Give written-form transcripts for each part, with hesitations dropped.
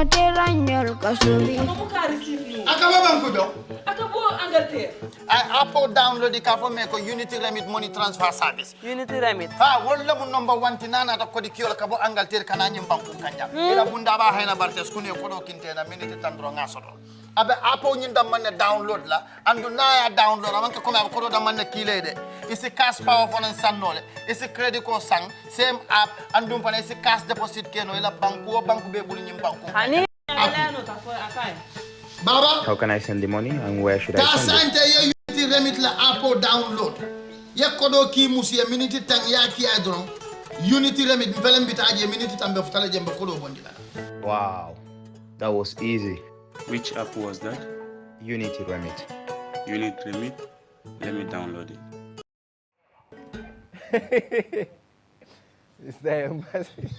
teranyol kasuli. Akaba banko do. Akabo Angleterre. I download the car for me ko Unity Remit money transfer service. Unity Remit. Wala mo number 1 tinana ta ko di kiyola kabo Angleterre kana nyim banko kanja. Ila bunda ba hayna bartes kune ko do kintena minute tandro ngasoto. Abe Apple nyinda man download la andu na ya download amanka ko ma ko do man kilede. Isi cash power for nan sannole. Isi credit ko sang same app andum pa isi cash deposit keno ila banko be bulu nyim banko. Hani alano ta for akai. Baba, how can I send the money and where should I send it? Kasante Unity Remit la Apple download. Yakodo ki musi ya minute tang ya ki adron. Unity Remit mvelem bitaje minute tambe futale jembe kodo bondila. Wow, that was easy. Which app was that? Unity Remit. Unit Remit. Let me download it. It's that embarrassing.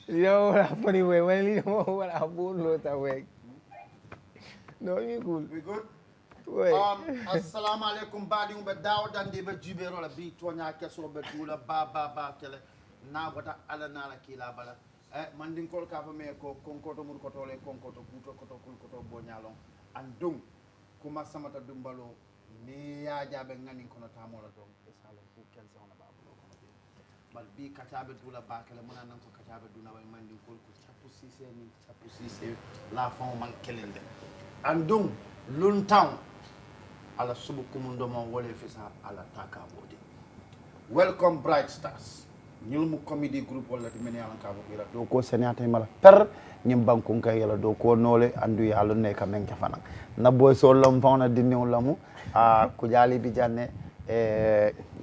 You know what a funny way when you know what I won't load away. No, you good. We good? Wait. Assalamu alaikum badi umbe dawda ndibe jibero la bi Tonyaa Kesso be dula ba kele na wata ala na la kila bala mandin kol ka fa me ko konkoto mur ko tole konkoto kuto koto kul koto bonyalon andum kuma samata dumbalo ni ya jabe ngani kono tamola dom e sala fu kel zona babulo kono be bal bi katabe dula ba kele mona nan ko katabe duna way mandin kol ko chapu sise la fon man kelinde andum luntown ala subu kumundo mon wole fisa ala taka bodi welcome bright stars ñulmu comedy group wala ti meni ala kabo ira do ko senata mala per ñim banku kay yala do ko nole andu yalla ne ka men fana na boy so lam fawna dinni lamu ku jali bi janne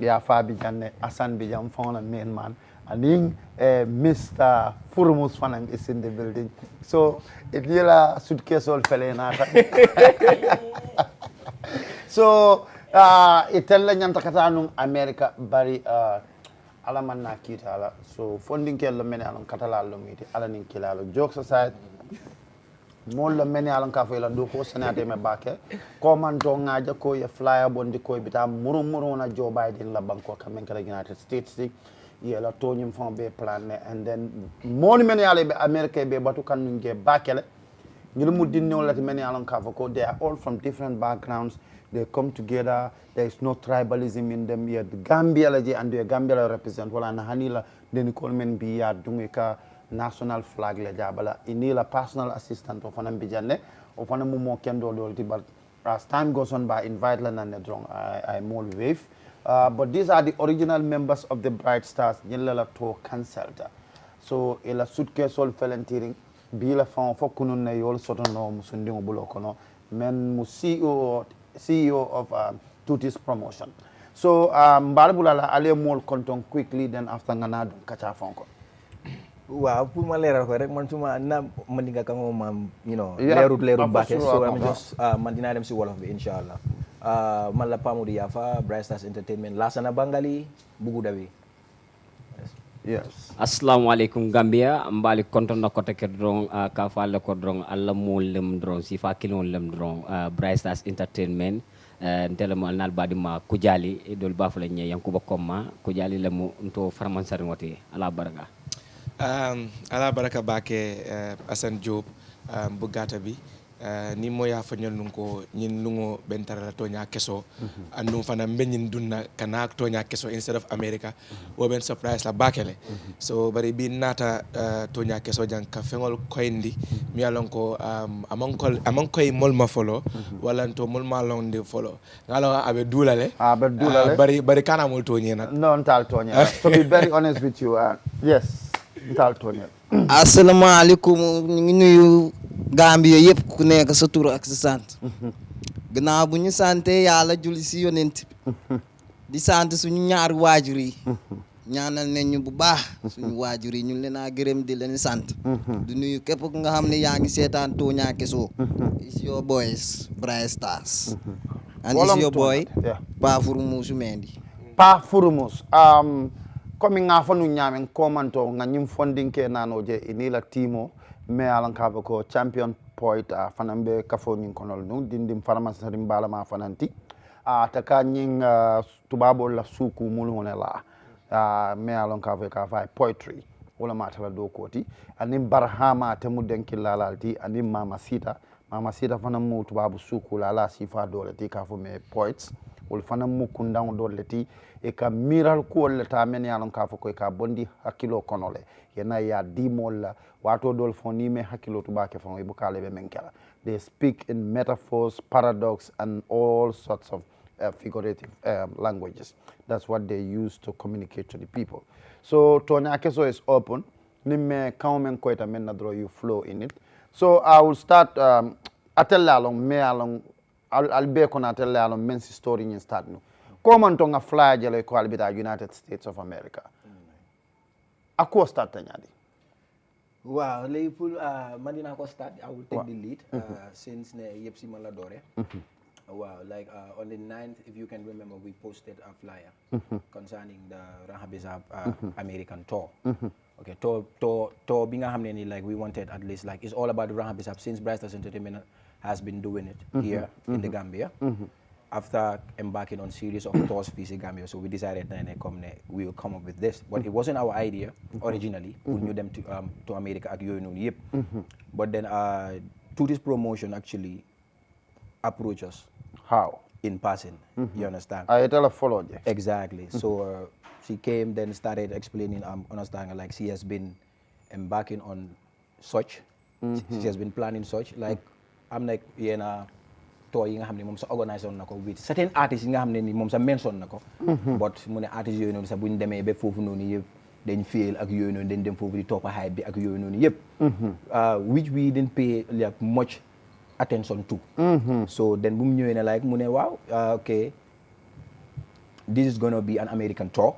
ya fa bi janne asan bi jam fawna men man aning Mr. Furmus Fanang is in the building. So it yela suitcase all fele nata. So itella nyanta kata anum America bari alaman na kita ala. So funding ke lo mene alon kata la lo miti ala nin kila lo jokes aside mol lo mene alon ka fela do ko senate me bake ko man do ngaja ko ya flyer bondi ko bita muru na Joe Biden la banko kamen kala United States yela tonyum fon be plan and then moni men yale be America be batu kan nge bakele ngil mu dinno lati men yalon ka ko they are all from different backgrounds, they come together, there is no tribalism in them yet. Gambia la je and the Gambia la represent wala na hanila den ko men bi ya dungika national flag la jabala inila personal assistant of an bijanne of an mo kendo dolti but as time goes on by invite la na drong I more wave. But these are the original members of the Bright Stars. Nyela to cancelled. So ila suitcase all volunteering. Bila fon fo kunun na yol soto no musundi ngubulo kono. Men mu CEO of Tutis Promotion. So mbalbula la ale mol konton quickly then after ngana dum kacha fonko. Wow, pour ma leral ko rek man suma na man dinga kan mo you know leerut baake so I'm just man dina dem ci wolof bi inshallah. Man la Pamudi Yafa, Bright Stars Entertainment, Lasana Bangali, Bugu Dawi. Yes. Assalamualaikum Gambia, mbali konton na kote ke drong ka fale ko drong alla mo lem drong si fa kilon lem drong Bright Stars Entertainment ntele mo nal badi ma kujali dol bafule nye yankuba komma kujali lemu nto farman sar ngoti ala baraka bake Asan Job bugata bi ni moya fanyol nunko nyin lungo bentara Tonyaa Kesso andu fana mbenyin dunna kana Tonyaa Kesso instead of America wo ben surprise la bakele so bari bi nata Tonyaa Kesso jang ka fengol koyndi mi alon ko amon koy molma follow wala to molma long de follow ngalo abe dulale bari kana mol toñe nak non tal Tonyaa to be very honest with you yes tal Tonyaa assalamu alaikum ñu nuyu Gambia yëpp ku nekk sa tur ak sa sant gannaaw bu ñu sante yàlla julli si yonent di sant suñu ñaar waajur yi ñaanal nañ ñu bu baax suñu waajur yi ñu leen a gërëm di leen sant du nuyu képp ku nga xam ne yaa ngi seetaan Tonyaa Kesso is your boys Bright Stars and is your boy Pa Furumusu Mendi Pa Furumus comme nga fanu ñamen komanto nga ñim funding ke nanoje inila timo me alan ka ko champion point fanambe kafo nyin konol no dindim pharmacie rim bala ma fananti taka nyin tubabo la suku mulu la me alan ka fa poetry wala matala do koti anin barhama temu denki lalalti anin mama sita fana mu tubabu suku lala sifa dole ti ka fo me poets wol fana mu kundan dole ti e ka miral ko le ta men yalon ka fo ko ka bondi hakilo konole yana ya dimola wato dol fo ni me hakilo tubake fo e bukale be men kala they speak in metaphors paradox and all sorts of figurative languages. That's what they use to communicate to the people. So Tonyaa Kesso is open. Nimme kaumen koita men na draw you flow in it. So I will start atella along me along I'll be kon atella along men's story in start no. Comment on a fly jelo ko albita United States of America. Ako start tanyadi. Wow, Liverpool Madina ko start I will take the lead since ne yepsi man la dore. Wow, like on the 9th, if you can remember, we posted a flyer concerning the Rahabizab American tour. Okay, tour being a like we wanted at least like it's all about the Rahabizab since Brightstars Entertainment has been doing it here in the Gambia. After embarking on series of tours in Gambia, so we decided we will come up with this. But it wasn't our idea originally. We knew them to America, but then to this promotion actually approach us. How? In person, you understand? I tell a follow you. Exactly. So she came, then started explaining, understanding like she has been embarking on such. She has been planning such. Like I'm like, tour yi nga xamne mom sa organiser nako with certain artists yi nga xamne ni mom sa mention nako but mu ne artistes yoy non sa buñ démé ba fofu nonu yeb dañ fail ak yoy non dañ dem fofu di top hype bi ak yoy nonu yeb which we didn't pay like much attention to. So then bu mu ñëwé ne like mu ne waaw okay this is going to be an American tour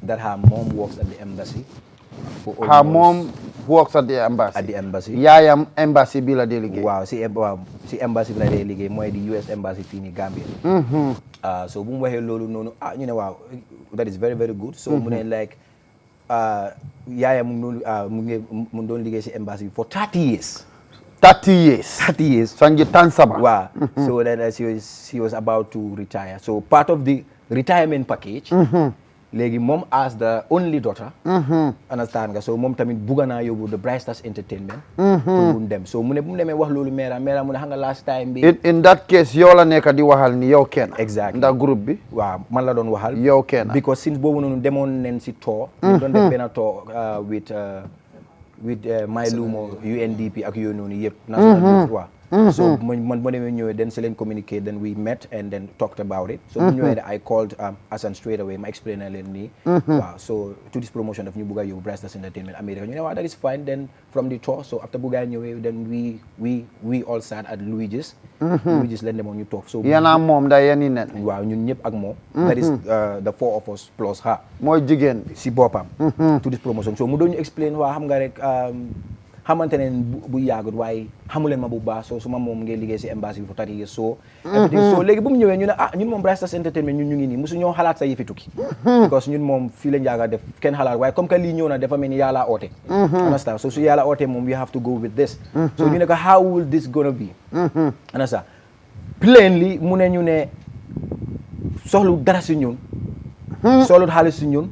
that her mom works at the embassy. Her mom works at the embassy. At the embassy. Yaayam embassy bi la délégué. Waaw si embassy bi la délégué mooy di US embassy fii ni Gambia. So bu mu waxee loolu noonu ñu ne waaw that is very very good. So mu ne like yaayam mu doon liggéey si embassy bi for 30 years. 30 years. 30 years. Sanji Tansaba. Wow. So then she was about to retire. So part of the retirement package, Legi mom as the only daughter, understand nga, so mom tamit buga na yobu the Brightstars Entertainment pour dem. So mu ne bu mu demee wax loolu mera mu ne xam nga last time bi in that case yow la nekk di waxal ni yow kenn. Exactly. Ndax groupe bi waaw man la doon waxal yow kenn. Because since boobu noonu demoon nen si tour ñu doon def benn tour with My Lumo UNDP ak yooyu noonu yëpp national waaw. So man bu demee ñëwee then si leen communicate, then we met and then talked about it. So bu ñëwee I called Hassan straight away ma explain na leen nii waaw. So to this promotion daf ñu bëgg a yóbbu Brightstars Entertainment America ñu ne waaw that is fine. Then from the tour, so after bu gaa ñëwee then we all sat at Luigi's leen demoon ñu toog. So yana moom da yeni nen waaw ñun ñëpp ak moom that is the four of us plus her mooy jigéen bi si boppam to this promotion. So mu doon ñu explain waa xam nga rek xamante ne bu yàggut waaye xamuleen ma bu baax so suma moom ngay liggéey si embassy bi for 30 years so everything. So léegi bu mu ñëwee ñu ne ñun moom Brightstars Entertainment ñun ñu ngi nii mosu ñoo xalaat sa yëfi tukki because ñun moom fii la njaaga def kenn xalaat waaye comme que lii ñëw na dafa mel ni yàlla oote understand. So su yàlla oote moom we have to go with this. So ñu ne ko how will this gonna be understand. Plainly mu ne ñu ne soxlu dara si ñun soxlu xaalis si ñun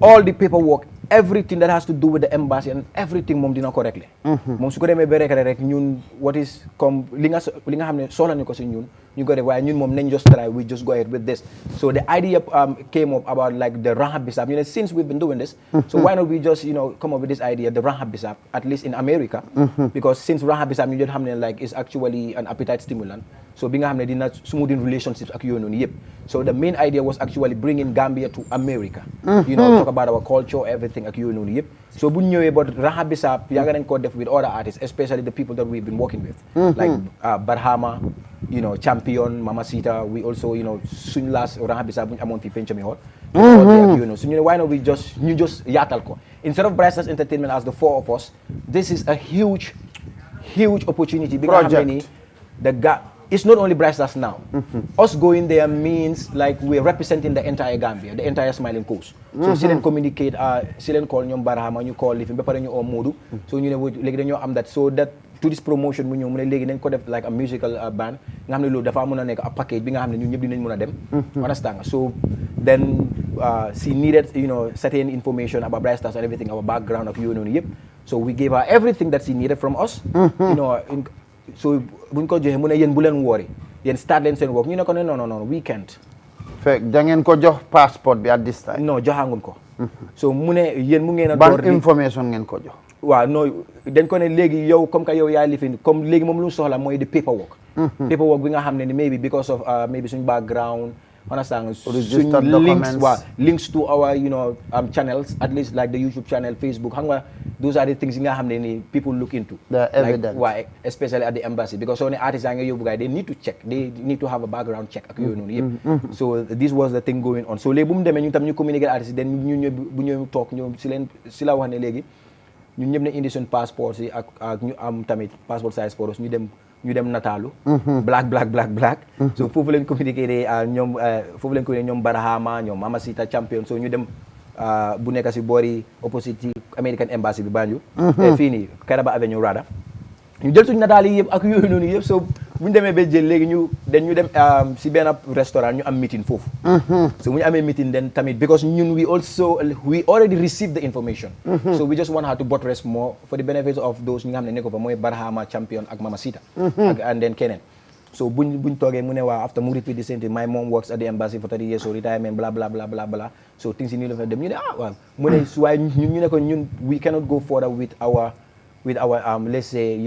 all the paperwork everything that has to do with the embassy and everything moom dina ko régler moom su ko demee ba régler rek ñun what is comme li nga xam ne soxla ñu ko si ñun ñu ko def waaye ñun moom nañ just try we just go ahead with this. So the idea came up about like the Rahab Bisab. You know, since we've been doing this, so why not we just come up with this idea, the Rahab Bisab, at least in America, because since Rahab Bisab you just have like is actually an appetite stimulant. So being hamne dina smoothing relationships ak yoy non yep. So the main idea was actually bringing Gambia to America. Talk about our culture, everything ak yoy non yep. So bu ñëwé but Rahab Bisab yaga nañ ko def with other artists, especially the people that we've been working with, like Barhama, Champion, Mama Sita. We also suñ last Rahab Bisab buñ amon fi penchami hol. So why not we just yaatal ko. Instead of Brightstars Entertainment as the four of us, this is a huge opportunity because it's not only Brightstars now. Us going there means like we're representing the entire Gambia, the entire Smiling Coast. So si leen communicate, si leen call ñoom Barhama, ñu call Lifin, ba pare ñu oo Modou. So ñu ne léegi dañoo am that, so that to this promotion bu ñëw mu ne léegi nañ ko def like a musical band nga xam ne loolu dafa mën a nekk a package bi nga xam ne ñun ñëpp dinañ mën a dem. Understand nga? So then she needed, certain information about Bright Stars and everything, our background of yep. So we gave her everything that she needed from us. So buñ ko joxe mu ne yéen bu leen worry yéen start leen seen work ñu ne ko no we can't. fekk da ngeen ko jox passport bi at this time. non joxanguñ ko. so mu ne yéen mu ngeen a. ban information ngeen ko jox. waaw non dañ ko ne léegi yow comme que yow yaa lifin comme léegi moom lu mu soxla mooy di paperwork. paperwork bi nga xam ne ni maybe because of maybe suñ background. understand suñ links to our channels, at least like the YouTube channel, Facebook xam nga those are the things yi nga xam ne ni people look into. The evidence. Why especially at the embassy because so ne artistes yaa ngi yóbbu gaay they need to check, they need to have a background check ak yooyu noonu yëpp. So this was the thing going on so léegi bu mu demee ñun tam ñu communiquer artistes yi ñu ñëw bu ñëw toog ñoom si la wax ne léegi ñun ñëpp ne indi suñ passeport yi ak ñu am tamit passport size photos ñu dem nataalu. black. so foofu leen communiqué ñoom Barahama ñoom Mamacita champion so ñu dem bu nekk si boori opposite American embassy bi Banjul. fii nii Kairaba Avenue Rada. ñu jël suñu nataal yi yëpp ak yooyu noonu yëpp so bu ñu demee ba jël léegi ñu dem si benn restaurant ñu am meeting foofu. so bu ñu amee meeting den tamit because ñun we already received the information. so we just want her to buttress more for the benefits of those ñi nga xam ne nekko fa mooy Barahama champion ak Mamacita. and then keneen. so buñ toogee mu ne waa after mu repeat the same thing my mom works at the embassy for 30 years so retirement bla bla bla bla bla so things yi nii la fa dem ñu ne waaw mu ne su waaye ñu ne ko ñun we cannot go further with our let's say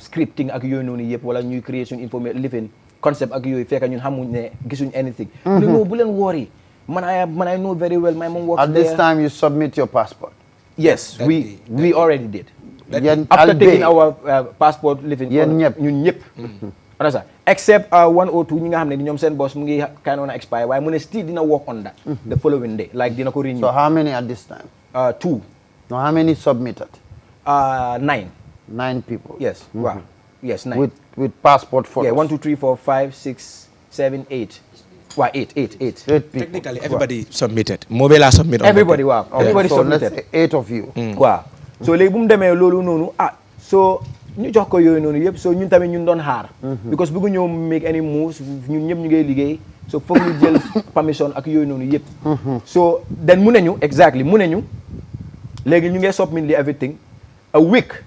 scripting ak yooyu noonu yëpp wala ñuy creation information living concept ak yooyu fekk ñun xamuñ ne gisuñ anything. no bu leen worry man I know very well my mom works at this time you submit your passport. yes we already did. after taking our passport living ñun ñëpp. understand except 102 ñi nga xam ne ñoom seen boss mu ngi kind of expire waaye mu ne still dina work on that. the following day like dina ko renew. so how many at this time. 2. no how many submitted. 9 people. Yes. Wow. Yes, 9. With passport photos. Yeah, 1, 2, 3, 4, 5, 6, 7, 8. Wow, 8 people. Technically, everybody submitted. Mobile submit. Everybody, wow. Everybody so submitted. Let's say 8 of you. Wow. So léegi bu mu demee loolu noonu so ñu jox ko yooyu noonu yëpp so ñun tamit ñun doon xaar. because bëggu ñoo make any moves ñun ñëpp ñu ngay liggéey so foog ñu jël permission ak yooyu noonu yëpp. so then mu ne ñu léegi ñu ngi submit li everything a week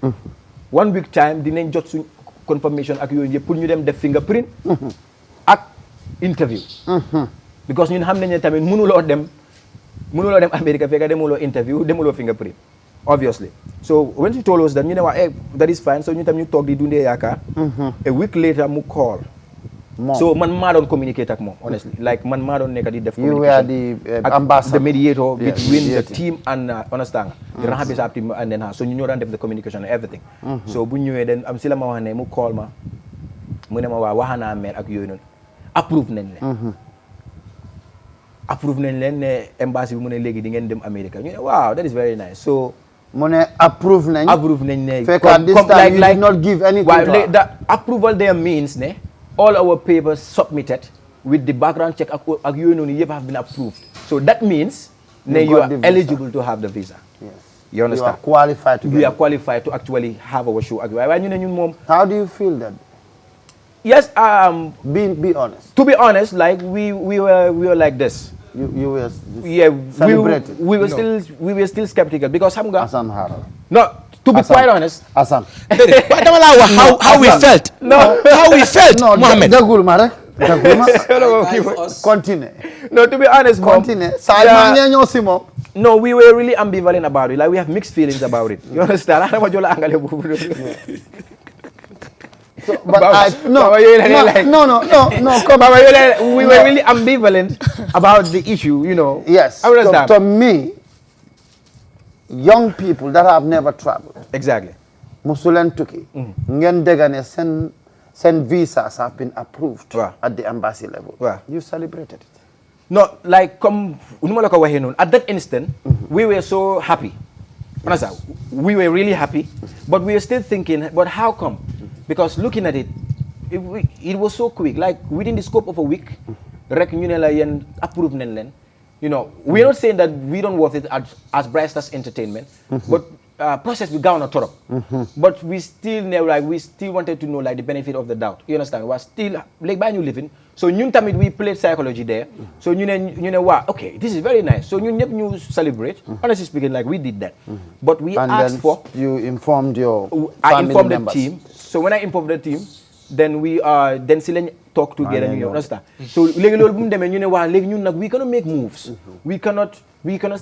1 week time dinañ jot suñ confirmation ak yooyu yëpp pour ñu dem def fingerprint ak interview because ñun xam nañ ne tamit mënuloo dem America fekk demuloo interview demuloo fingerprint obviously so when she told us that ñu ne waa that is fine so ñu tam ñu toog di dundee yaakaar a week later mu call so man maa doon communicate ak moom honestly like man maa doon nekk di def you were the ambassador, the mediator between the team and understand the Rahabisa team and then so ñu ñoo daan def the communication and everything so bu ñëwee den am si la ma wax ne mu call ma mu ne ma waa waxanaa maire ak yooyu noonu approve nañ leen ne embassy bi mu ne léegi di ngeen dem America ñu ne waaw that is very nice so mu ne approve nañ ne fekk at this time you did not give anything the approval there means ne all our papers submitted with the background check ak yooyu noonu yëpp have been approved. So that means you are eligible to have the visa. Yes. You understand? You are qualified to we are qualified to actually have our show. How do you feel that? Yes, be honest. To be honest, like we were like this. You were celebrating. We were still skeptical because Assam Haral. No, to be quite honest. Assam. How we felt. No, how we felt. No, Mohammed. Continue. No, to be honest, continue. No, we were really ambivalent about it. Like we have mixed feelings about it. You understand? So, but no, we were really ambivalent about the issue, you know. Yes. To me, young people that have never traveled. Exactly. Musulan Tuki, Ngen Degane send visas have been approved at the embassy level. You celebrated it. No, like at that instant, we were so happy. We were really happy, but we were still thinking, but how come? Because looking at it, it was so quick. Like within the scope of a week, approved. You know, we're not saying that we don't worth it as Bright Stars Entertainment, but process we gone on top. But we still wanted to know like the benefit of the doubt. You understand? We're still like by new living. so ñun tamit we played psychology there. So ñu ne wow, okay, this is very nice. So ñun ñëpp ñu celebrate. Honestly speaking, like we did that. But we asked for. You informed your I informed members. the team. So when I informed the team, then we then si lañ talk together. You understand? So léegi loolu bu mu demee ñu ne waa léegi ñun nag we cannot make moves. We cannot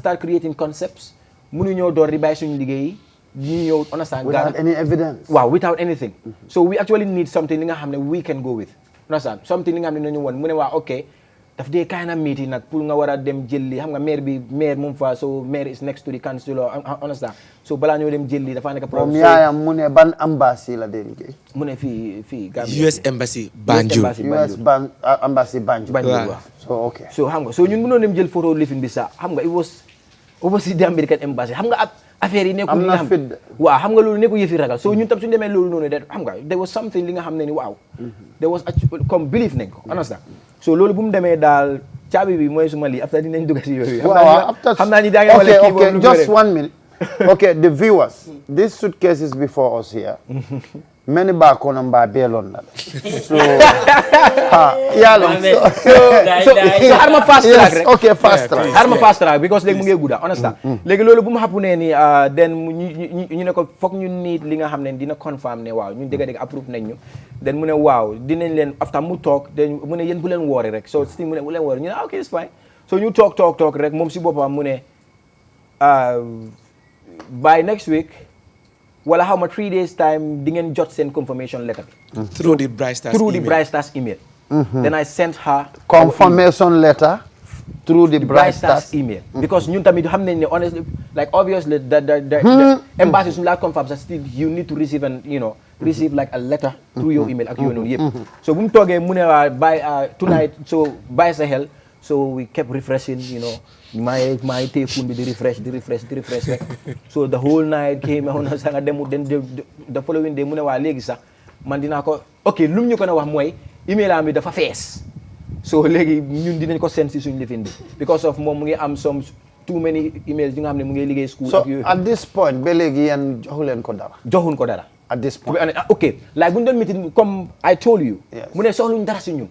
start creating concepts. Mënuñoo door di bàyyi suñu liggéey yi ñu ñëw understand. Without any evidence. Wow, without anything. So we actually need something li nga xam ne we can go with. Understand? Something li nga xam ne nañu woon mu ne waa ok daf dee kind of meeting nag pour nga war a dem jëli xam nga maire moom fa so maire is next to the council understand? So balaa ñoo dem jëli dafa nekk problème. Moom yaayam mu ne ban embassy la dee liggéey. mu ne fii Gambia. US Embassy Banjul. Embassy Banjul. Waaw. So ok. So xam nga so ñun mënoon dem jël photo lifin bi sax xam nga it was si the American Embassy xam nga affaire yi nekkul li nga xam waaw xam nga loolu nekkul yëfi ragal so ñun tam suñu demee loolu noonu de xam nga there was something li nga xam ne ni waaw there was comme believe nañ ko understand so loolu bu mu demee daal caabi bi mooy suma lii after dinañ dugg si yooyu xam naa ni daa ngi wala kii boobu just 1 minute okay the viewers these suitcases before us here many back on mba belon na so so harma fast track rek okay fast track harma fast track because léegi mu ngi gudda understand léegi loolu bu mu xappu ne ni then ñu ne ko foog ñu need li nga xam ne dina confirm ne waaw ñun dëgg approve nañ ñu then mu ne waaw dinañ leen after mu toog then mu ne yéen bu leen woori rek so still mu ne bu leen woori ñu ne okay it's fine so ñu toog rek moom si boppam mu ne by next week wala how much 3 days time di ngeen jot seen confirmation letter bi through the Bright Stars email then I sent her confirmation letter through the Bright Stars email because ñun tamit xam nañ ne honestly like obviously the embassy suñu la confirm still you need to receive receive like a letter through your email ak yooyu noonu yëpp so bu mu toogee mu ne waa by tonight so bàyyi sa xel so we kept refreshing maa ngi téye phone bi di refresh rek so the whole night came on sa nga demu den the following day mu ne waa léegi sax man dinaa ko ok lu mu ñu ko na wax mooy email am bi dafa fees so léegi ñun dinañ ko send si suñu lifin bi because of moom mu ngi am some too many emails yi nga xam ne mu ngi liggéey school so at this point ba léegi yéen joxuñ ko dara at this point ok like bu ñu doon meeting comme I told you mu ne soxluñ dara si ñun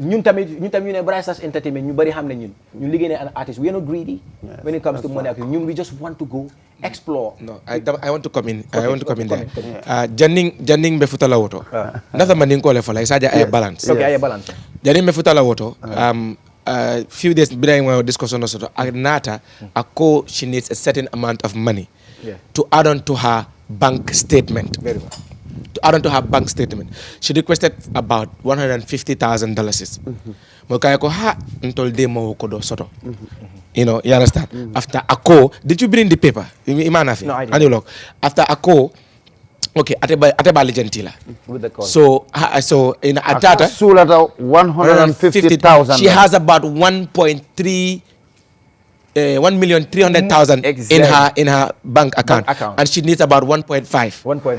ñun tamit ñu ne Bright Stars Entertainment ñu bari xam ne ñun liggéey ne an artist we are not greedy when it comes to money ak ñun we just want to go explore I want to come in there janning be futala woto ndata man ngole fala isaja ay balance janning be futala woto few days beginning discussion also Agnata ako she needs a certain amount of money to add on to her bank statement. Very well. To add on to her bank statement, she requested about $150,000. Mo kaya ko ha ntol de mo ko do soto. You understand? After ako, did you bring the paper? Imana fi. No, I didn't. After ako, okay, ateba gentila. With the call. So in atata sulata 150,000. She has about 1,300,000 in her bank account, and she needs about 1.5. 1.5.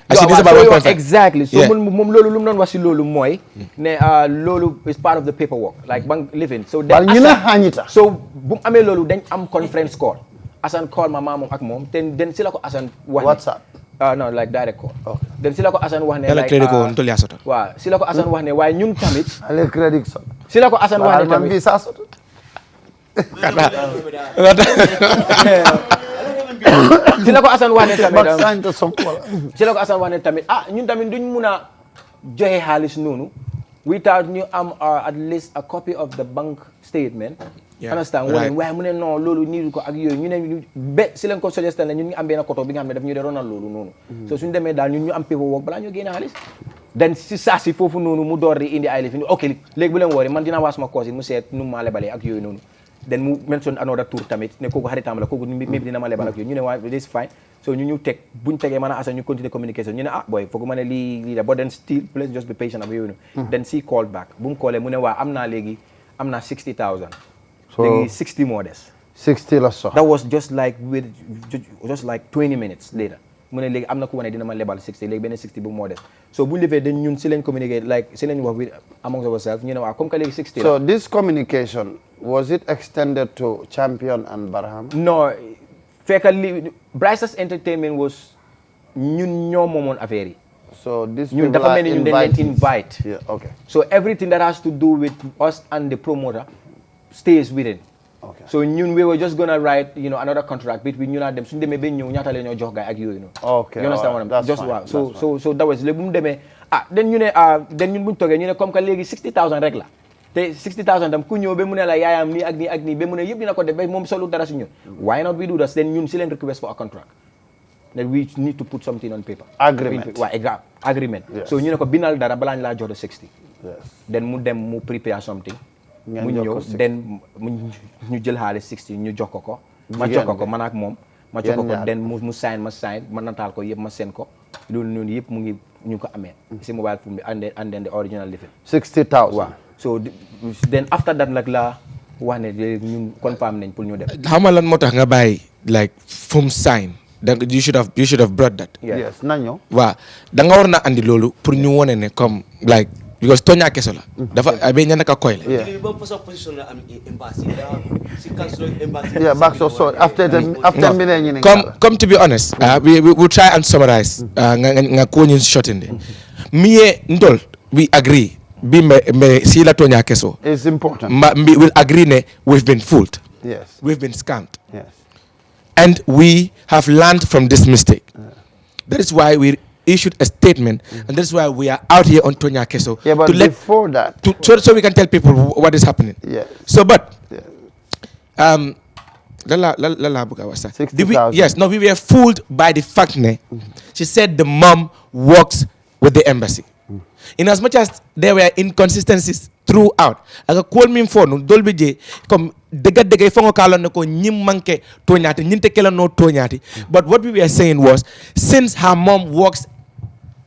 And she needs about 1.5. Exactly. So mom lolu lum non wasi lolu moy ne lolu is part of the paperwork like bank living. So then so bu amé lolu dañ am conference call. Asan call ma mamom ak mom then sila ko Asan wax WhatsApp. No, like direct call. Okay. Then sila ko Asan wax ne like credit ko ntol ya soto. Wa sila ko Asan wax ne way ñun tamit ale credit so. Sila ko Asan wax ne tamit visa soto. sila ko Asan wax ne tamit ñun tamit duñ mun a joxe xaalis noonu without ñu am at least a copy of the bank statement. Understand waaye mu ne non loolu niidu ko ak yooyu ñu ne ba si leen ko suggesté ne ñun ngi am benn koto bi nga xam ne daf ñu de ronal loolu noonu so suñu demee daal ñun ñu am paperwork balaa ñu génne xaalis dan si saa si foofu noonu mu door di indi ay lifin ok léegi bu leen woori man dinaa waa suma cousin mu seet nu maa lebalee ak yooyu noonu then mu mention another tour tamit ne kooku xaritam la kooku maybe dina ma lebal ak yooyu ñu ne waa this fine so ñu teg buñ tegee mën a Asan ñu continue communication ñu ne boy foog ma ne lii la but then still please just be patient ak yooyu noonu then she called back bu mu callee mu ne waa am naa 60,000 léegi 60 moo des 60 la so that was just like 20 minutes later mu ne léegi am na ku wane dina ma lebal 60 léegi benn 60 bu moo des so bu ñu defee dañ ñun si lañ communicate like si lañ wax with amongst ourselves ñu ne waa comme que léegi 60 la so this communication was it extended to Champion and Barham? No, fekk li Bright Stars Entertainment was ñun ñoo moomoon affaire yi So this ñun people dafa are mel ni ñun dañ leen invite. Yeah, okay. So everything that has to do with us and the promoter stays within. Okay. So ñun we were just gonna write, you know, another contract between ñun and them. Suñu demee ba ñëw ñaata la ñoo jox gaay ak yooyu, you know. Okay. You understand what I'm That's just fine. waaw. So that was léegi bu mu demee then ñu ne then ñun bu ñu toogee ñu ne comme que léegi 60,000 rek la. te 60,000 tam ku ñëw ba mu ne la yaayam nii ak nii ak nii ba mu ne yëpp dina ko def ba moom solu dara si ñun. Why not we do that? Then ñun si leen request for a contract. That we need to put something on paper. Agreement. Waaw, exact. Agreement. Yes. So ñu ne ko bindal dara balaa ñu laa jox 60. Yes. Then mu dem mu prepare something. mu ñëw then ñu jël xaalis 60 ñu jox ko. ma jox ko man ak moom. ma jox ko then mu sign ma nataal ko yëpp ma seen ko. loolu noonu yëpp mu ngi ñu ko amee. si mobile phone bi and then the original living. 60,000. waaw so then after that nag la wax ne ñun confirm nañ pour ñu dem. Xam nga lan moo tax nga bàyyi like fu sign. You should have brought that. Yes, nañu. Waaw da nga war na andi loolu pour ñu wone ne comme like because Tonyaa Kesso la. dafa abe ñana ka koy la. Yeah, back so after minute come to be honest, we will try and summarize nga ko ñin shortende. Miye ndol we agree bi me si la Tonyaa Kesso. It's important. We will agree ne we've been fooled. Yes. We've been scammed. Yes. And we have learned from this mistake. That is why we issued a statement, and that's why we are out here on Tonyaa Kesso. Yeah, but before that, so we can tell people what is happening. Yeah. So, but yeah. Yes, no, we were fooled by the fact that she said the mom works with the embassy. In as much as there were inconsistencies throughout, aga call me for no dolbe je comme dega fongo kalon ne ko ñim manke toñati ñinte kala no toñati. But what we were saying was, since her mom works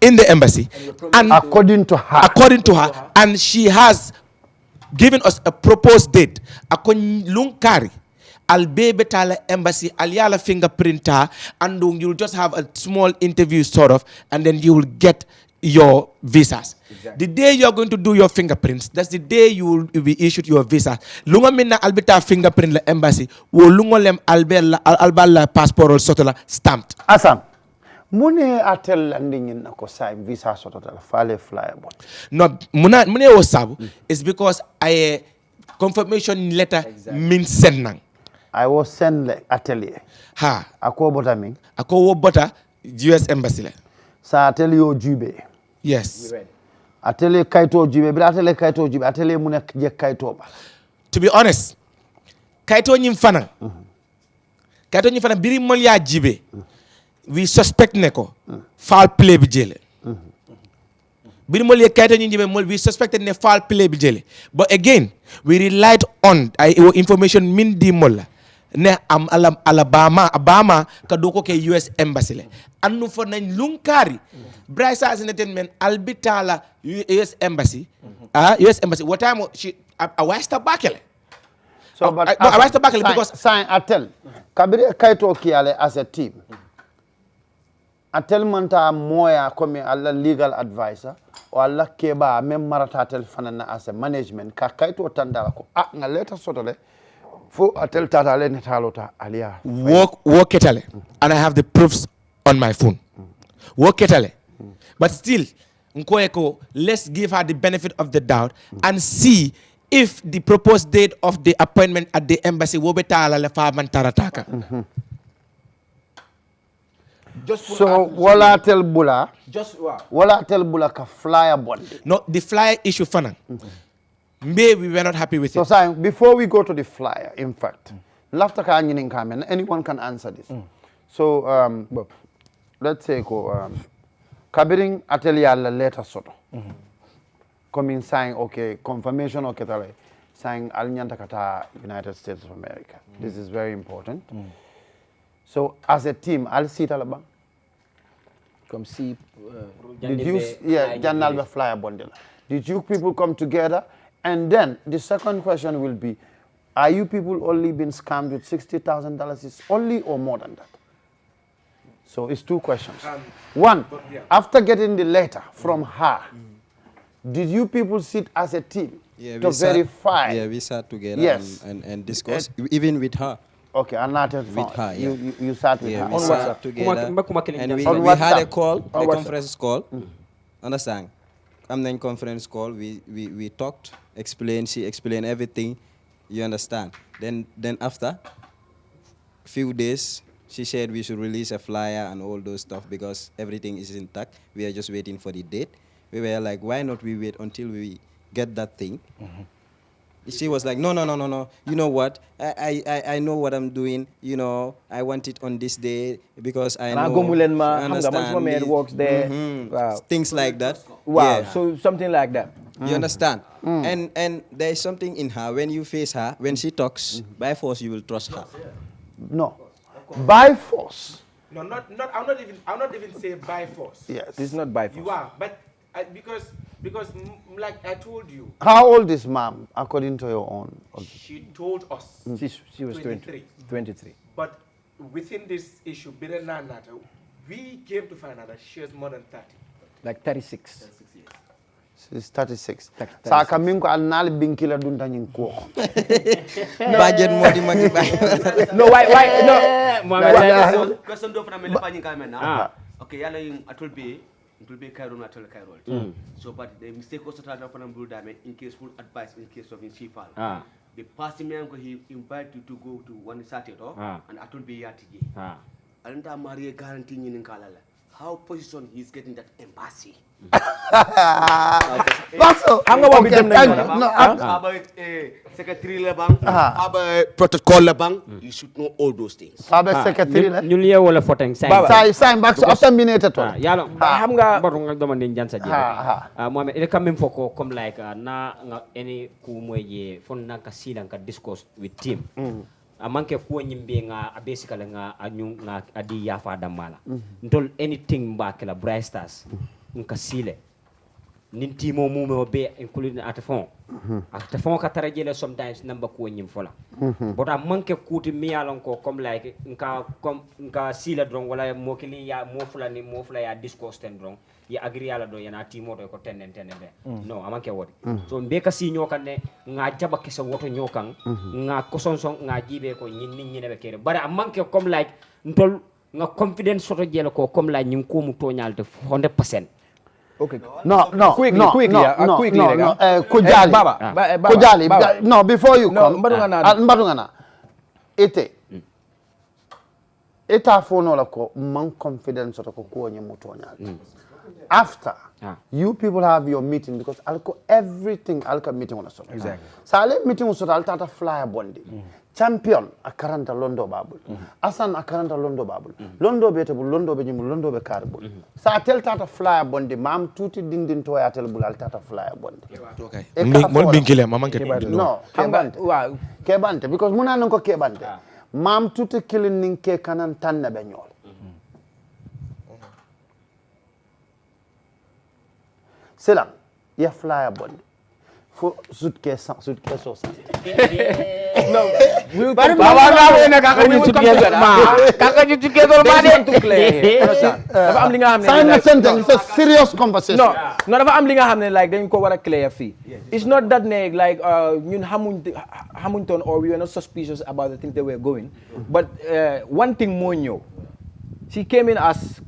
in the embassy and according to her and she has given us a proposed date akon lunkari al bebe tala embassy al yala fingerprinter and you'll just have a small interview sort of, and then you will get your visas. Exactly. The day you're going to do your fingerprints, that's the day you will be issued your visa. Lunga minna albita fingerprint la embassy, wo lunga lem albala passport or sotola stamped. Asam, mune atel landing na ko sign visa sotola fale flyable. No, mune o sabu is because I confirmation letter means send nang. I was send le atelier. Ha. Ako bota ming. Ako wo bota US embassy le. Sa atelier jube. Yes. Atelier kaito jube, but atelier kaito jube, atelier mune je kaito ba. To be honest, kaito nyim fana. Kaito nyim fana biri molya jibe. We suspect neko foul play bi jele. Biri molya kaito nyim jibe we suspected ne foul play bi jele. But again, we relied on information min di molla. Ne am Alabama kadoko ke US embassy le annu fo nañ lunkari Bryce Entertainment albitala US embassy US embassy what time she a wasta bakele so but a wasta bakele because sign atel kabire kaito kiale as a team atel manta moya comme alla legal advisor o alla keba même marata tel fanana as a management ka kaito tandala ko nga letter sotole fo atel tata le netalota alia work ketale and I have the proofs on my phone work ketale but still nkoeko let's give her the benefit of the doubt and see if the proposed date of the appointment at the embassy will be tala le fa man tarataka. So wala tel bula wala tel bula ka flyer bond. No, the flyer issue fana. We were not happy with it. So, before we go to the flyer, in fact, anyone can answer this. So, let's say, Kabiring atelier la letter soto. Coming sign, okay, confirmation, okay, sign Alnyanta Kata, United States of America. This is very important. So, as a team, I'll see Talabang. Come see. Did you, Janalba flyer bundle. Did you people come together? And then the second question will be, are you people only been scammed with $60,000 is only or more than that? So it's two questions. One, after getting the letter from her, did you people sit as a team to verify? Yeah, we sat together and discuss, even with her. Okay, and not with her. Yeah. You sat with Yeah, her. we sat together, and we On had a WhatsApp. call, On a WhatsApp. conference call. Understand? And then conference call, we talked, she explained everything. You understand? Then after few days, she said we should release a flyer and all those stuff because everything is intact. We are just waiting for the date. We were like, why not we wait until we get that thing? She was like, no. You know what? I know what I'm doing. You know, I want it on this day because I know. Understand? Works there. Wow. Things like that. Wow. Yeah. So something like that. You understand? And there is something in her. When you face her, when she talks, by force you will trust her. No, by force. No, not. I'll not even say by force. Yes, it's not by force. You are, but because like I told you. How old is mom, according to your own? She told us. She was 23. But within this issue, we came to find out that she is more than 30. Like 36. She's 36. Saka minko anali binkila dunta nyinko. Budget modi magi budget. No, why? No. Question do from lepa nyinka mena. Okay, yala yung atul be Cairo na atul Cairo. So but the mistake also tata from Blue Diamond in case full advice in case of in Sifal. The past man he invite you to go to one Saturday and atul be yatigi. Alanta Maria guarantee in Kalala. How position he's getting that embassy? About secretary labang, about protocol labang, you should know all those things. About secretary la. Nyulia wala foteng sign back so after minute to. Yalo. Hamga barunga domandin jansa jere. Mohamed ele kamem foko come like na any kumoye fon na kasila ka discuss with team. Amanke ko nyimbe nga basically nga anyu nga adi yafa damala ndol anything mbakela Bright Stars nka sile ninti mo mume be including atafon atafon ka tarajele sometimes namba ko nyim fola but amanke kuti miyalon ko comme like nka sile drong wala mo kili ya mo fula ya discourse ten drong ya agri yala do yana timo to ko tenen be no amanke wodi so mbe ka si nyokane nga jaba kesa woto nyokan nga kosonson nga jibe ko nyinni be kere bare amanke comme like ntol nga confidence soto jelo ko comme like nyim ko mu to nyalde 100%. Okay. No. Quickly. Kujali. No, before you come. Mbadungana. Eta fono la ko man confidence to ko ko nyemu to nyalde. After you people have your meeting because everything meeting on a sort. Exactly. So ale meeting on sort alta flyer bondi. Champion akaranta londo babul. Asan akaranta londo babul. Londo betebul londo be jimu londo be karbul. Sa tel tata flyer bondi mam tuti dindin to ya tel bul alta flyer bondi. Okay. Mon binkile mamanke. No, kebante. Wow. Kebante because muna non ko kebante. Mam tuti kilin ninke kanan tanna be nyol. Selang, ya flyer bondi. For suitcase or something. No, we'll come it's a serious conversation. No, dafa am li nga xamne like dañ ko wara clear fi. It's not that like ñun xamuñ or we were not suspicious about the things they were going. But one thing more ñew. She came in as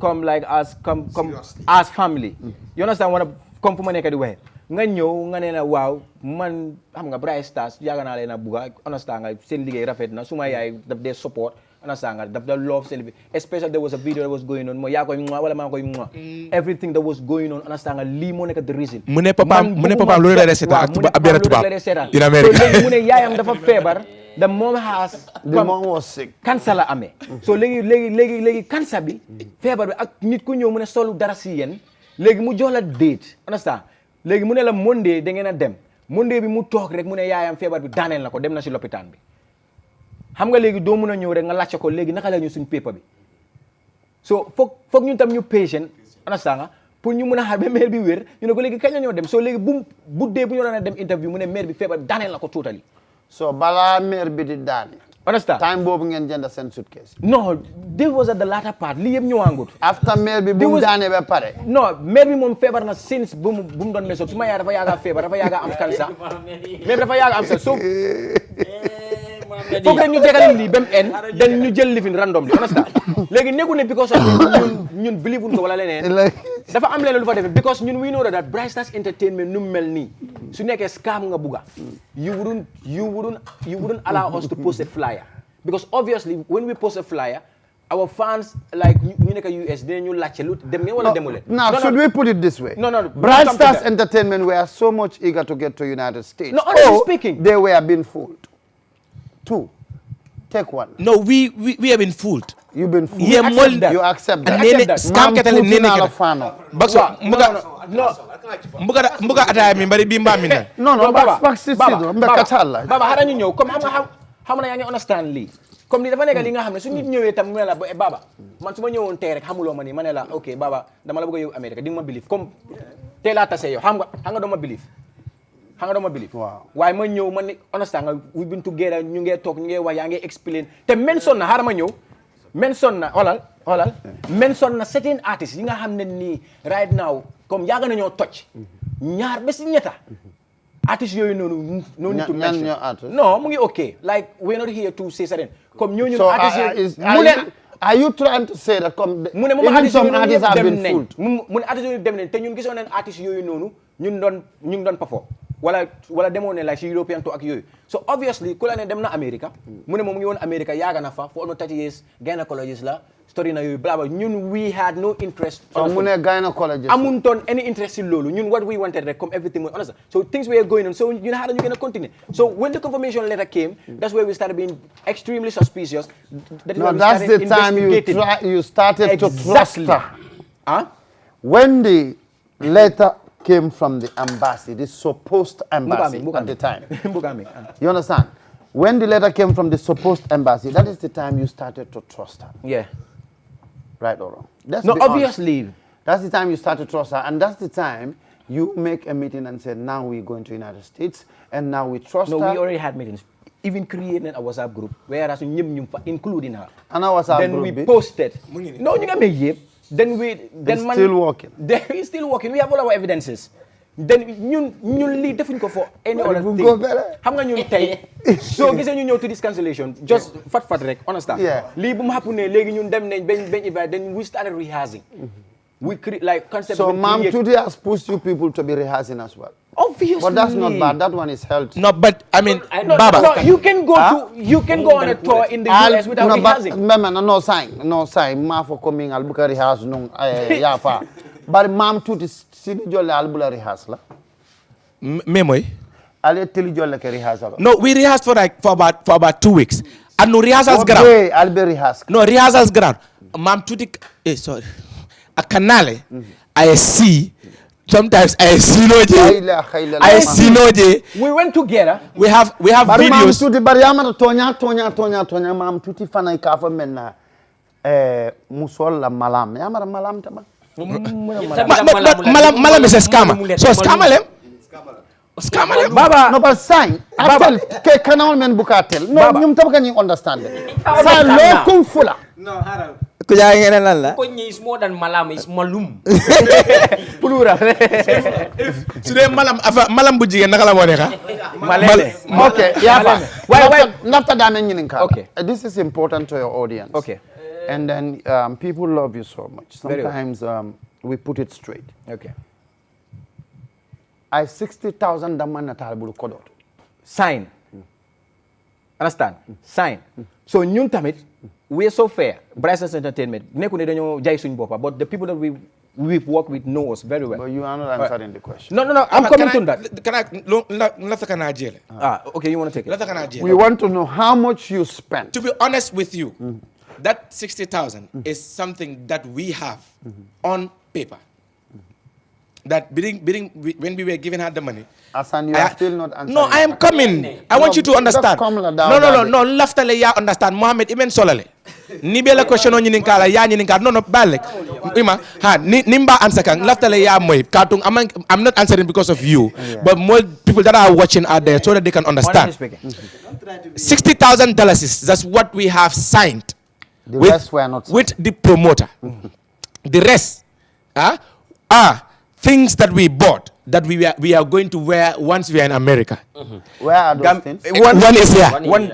family. You understand what come fu ma nekk di waxe. Nga ñew nga neena waaw man xam nga Bright Stars yaga na leena buga understand nga seen liggéey rafet na suma yaay daf dee support understand nga daf da love seen especially there was a video that was going on mo yaa koy wala maa koy everything that was going on understand nga lii moo nekk the reason mu ne papa loolu la seetaan ak abera tubaab in America so léegi mu ne yaayam dafa feebar the mom was sick cancer la amee so léegi cancer bi feebar bi ak nit ku ñëw mu ne solu dara si yéen léegi mu jox la date understand léegi mu ne la Monday da ngeen a dem Monday bi mu toog rek mu ne yaayam feebar bi daaneel na ko dem na si lopitaan bi xam nga léegi doo mën a ñëw rek nga laajte ko léegi naka la ñu suñ paper bi so foog ñun tam ñu patient understand nga pour ñu mën a xaar ba maire bi wér ñu ne ko léegi kañ la ñoo dem so léegi bu dee bu ñu doon a dem interview mu ne maire bi feebar bi daaneel na ko totally so balaa maire bi di daane understand time boobu ngeen jënd seen suitcase no this was at the latter part lii yëpp ñëwaangut after maire bi bu mu daane ba pare non maire bi moom feebar na since bu mu doon meso su ma yaay dafa yaaga feebar dafa yaaga am cancer maire dafa yaaga am so foog rek ñu jegal lii ba mu end then ñu jël lifin random li understand léegi nekku ne because of ñun believe ko wala leneen dafa am leneen lu fa defee because ñun we know that Bright Stars Entertainment nu mel nii su nekkee scam nga bugga you wouldn't allow us to post a flyer because obviously when we post a flyer our fans like ñu nekk US dinañu laajte lu dem ngeen wala demule. Now should we put it this way? No. Bright Stars Entertainment were so much eager to get to United States. No, honestly speaking, they were being fooled. 2, take one. No, we have been fooled. You've been fooled. Yeah, you accept that. Scam ketale nene kena. Bakso, mbuga ataya mi bari bimba mi na. No, baba hara ñu ñëw comme xam na yaa ngi understand lii comme ni dafa nekk li nga xam ne su nit ñëwee tam mu ne la baba man su ma ñëwoon tey rek xamuloo ma ni ma ne la ok baba dama la bëgg a yóbbu Amérique di nga ma believe comme tey laa tase yow xam nga doo ma believe waaye ma ñëw man ni understand nga we been together ñu ngee toog ñu ngee wax yaa ngi explain te mention na xaaral ma ñëw mention na xoolal mention na certain artistes yi nga xam ne nii right now comme yàgg nañoo toj ñaar ba si ñetta artistes yooyu noonu to mention non mu ngi ok like we're not here to say certain comme ñooñu artistes are you trying to say that comme mu ne moom artistes yooyu have been fooled mu ne artistes yooyu dem nañ te ñun gisoon nañ artistes yooyu noonu ñu ngi doon perform wala demoon ne like si European to ak yooyu so obviously ku la ne dem na America mu ne moom mu ngi woon America yaaga na fa for almost 30 years gynecologist la story na yooyu bla bla ñun we had no interest mu ne gynecologist amutoon any interest in loolu ñun what we wanted rek comme everything was honest so things were going on so you know how are you going to continue so when the confirmation letter came that's where we started being extremely suspicious that's the time you started to trust her when the letter came from the embassy, the supposed embassy at the time. You understand? When the letter came from the supposed embassy, that is the time you started to trust her. Yeah. Right or wrong? No, obviously. That's the time you start to trust her, and that's the time you make a meeting and say, now we're going to United States, and now we trust her. No, we already had meetings. Even created a WhatsApp group, whereas including her. And our WhatsApp group. Then we posted. No, you can make it. Then still working. It's still working. We have all our evidences. Then ñun lii defuñ ko for any other thing. Xam nga ñun tey soo gisee ñu ñëw to this cancellation just fat rek understand. Lii bu mu happen ne léegi ñun dem nañ bañ invite then we started rehearsing. We create like concept. So Ma'am Tuti has pushed you people to be rehearsing as well. Obviously. But that's not bad. That one is healthy. No, but I mean, Baba. No, you can go on a tour in the US without rehearsing. No sign. Ma for coming al buka rehearse no ya fa. But Ma'am Tuti sini jolle al bula rehearse la. Memoy. Ale teli jolle ke rehearse. No, we rehearsed for about 2 weeks. And no rehearsals ground. Okay, I'll be rehearsed. No rehearsals ground. Ma'am Tuti sorry. A canale. I see. Sometimes I see Noje. We went together. We have videos. Tuti bari yama Tonyaa Ma'am Tuti fana ikafa menna musol la malam. Yama malam taba. Malam is a scammer. So scammer Baba. No but sign. Baba. Ke kanal men bukatel. No nyum taba kan you understand. Sign lo kung fula. No haral. Kuya ngene lan la. Konyi is more than malam is malum. Plural. Today malam bu jigen naka la mo neka. Malele. Okay, yeah. Why after that okay. This is important to your audience. Okay. And then people love you so much. Sometimes we put it straight. Okay. I 60,000 daman natal bulu kodot. Sign. Understand? Sign. So ñun tamit we are so fair. Bright Stars Entertainment. Neku ne dañoo jaay suñ boppa, but the people that we've worked with know us very well. But you are not answering the question. No. I'm coming to that. Okay, you want to take it? We want to know how much you spent. To be honest with you, that 60,000 is something that we have on paper. That when we were giving her the money. Asan, you are still not answering. No, I am coming. I want you to understand. No. Laftale ya understand. Mohammed Imen Solale. Nibela question on yininkala ya yininkala. No, balek. Ima ha nimba answer kan. Laftale ya moy. Katung I'm not answering because of you, but more people that are watching out there so that they can understand. $60,000 is that's what we have signed. The rest were not signed. With the promoter. The rest things that we bought that we are going to wear once we are in America. Where are those things? One is here.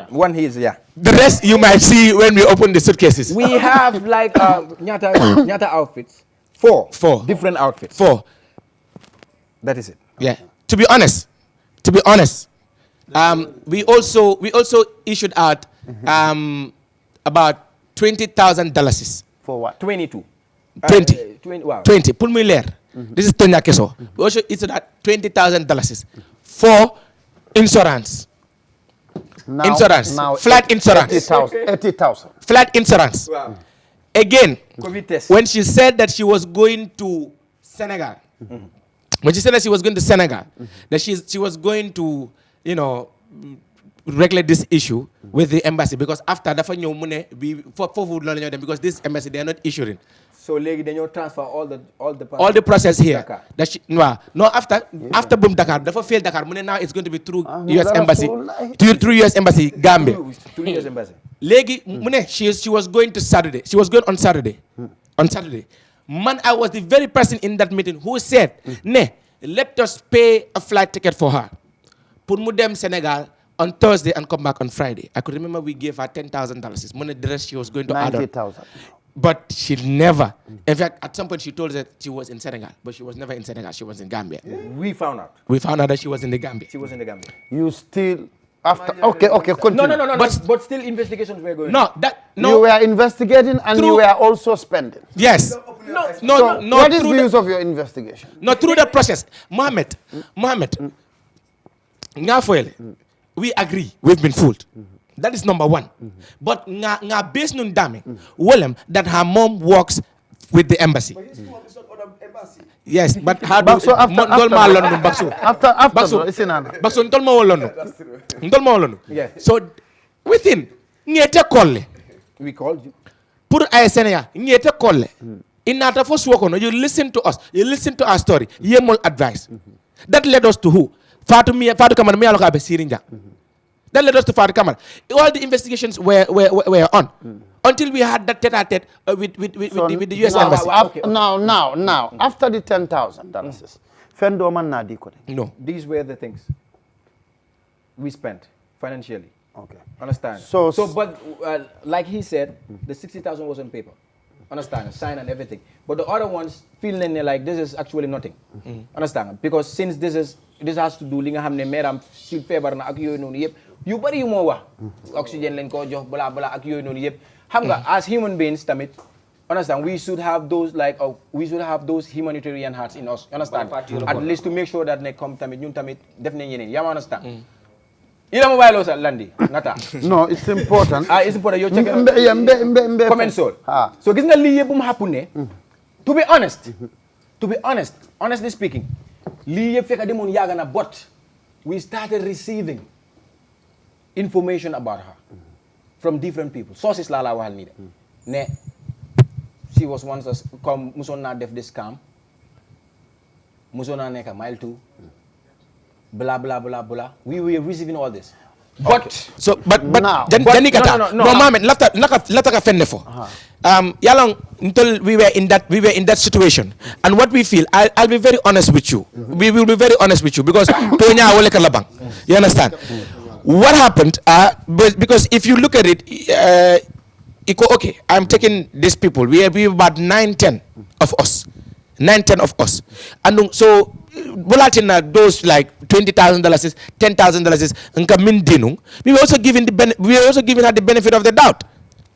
One is here. The rest you might see when we open the suitcases. We have like Nyata outfits. Four different outfits. That is it. Yeah. To be honest, we also issued out about $20,000. For what? 22. 20. Wow. 20. Pull me there. This is Tonyaa Kesso. We also issued out $20,000 for insurance. Now Flight insurance. 80,000. Flight insurance. Wow. Again, COVID test. when she said that she was going to Senegal, that she was going to, regulate this issue with the embassy, because after that, because this embassy, they are not issuing. So legi dañoo transfer all the process here. That she, no, after boom Dakar, dafa fail Dakar. Now it's going to be through U.S. embassy, through U.S. embassy Gambia. Through U.S. embassy. Legi, she was going to Saturday. She was going on Saturday. On Saturday, man, I was the very person in that meeting who said, let us pay a flight ticket for her. Put Mudem Senegal on Thursday and come back on Friday. I could remember we gave her $10,000. Money the rest she was going to add on. 90,000. But she never. In fact, at some point she told us that she was in Senegal, but she was never in Senegal. She was in Gambia. We found out. We found out that she was in the Gambia. She was in the Gambia. You still after? Okay, continue. No. But still investigations were going. No. You were investigating and you were also spending. Yes. No. What is the use of your investigation? No, through the process, Mohammed, we agree we've been fooled. That is number one. But based on Willem, that her mom works with the embassy. But his mom is not on the embassy. Yes, but how do Yeah. So within we called you. Put Ayesenia, Inata for Swokono, you listen to us, you listen to our story, Yemol advice. That led us to who? Fatu Kaman Mialoka Sirinja. That led us to Fatu Kaman. All the investigations were on. Until we had that tete-a-tete with the US embassy. Now, after the $10,000, Fendoman Nadi. No. These were the things we spent financially. Okay. Understand? But like he said, the 60,000 was on paper. Understand? Sign and everything. But the other ones feeling like this is actually nothing. Understand? Because since this has to do linga hamne meram sil febar na ak yoy non yep yu bari yu mo wax oxygen len ko jox bla bla ak yoy non yep xam nga as human beings tamit understand we should have those those humanitarian hearts in us understand at least to make sure that ne come tamit ñun tamit def nañ yeneen ya understand ila mo baylo sa landi nata no it's important it's important you check comment so gis nga li yeb bu mu happen ne to be honestly speaking lii yëpp fekk demoon yàgg na but we started receiving information about her from different people sources laa waxal nii de ne she was once comme musoon naa def this scam musoon naa nekk mile 2 blah blah blah blah we were receiving all this but now no Mohamed lataka fenne fo Yalong, until we were in that situation, and what we feel, I'll be very honest with you. We will be very honest with you because Tonyaa wole kalabang. You understand? What happened? Because if you look at it, okay, I'm taking these people. We have about 9-10 of us, 9-10 of us, and so those like $20,000, $10,000, we were also giving her the benefit of the doubt.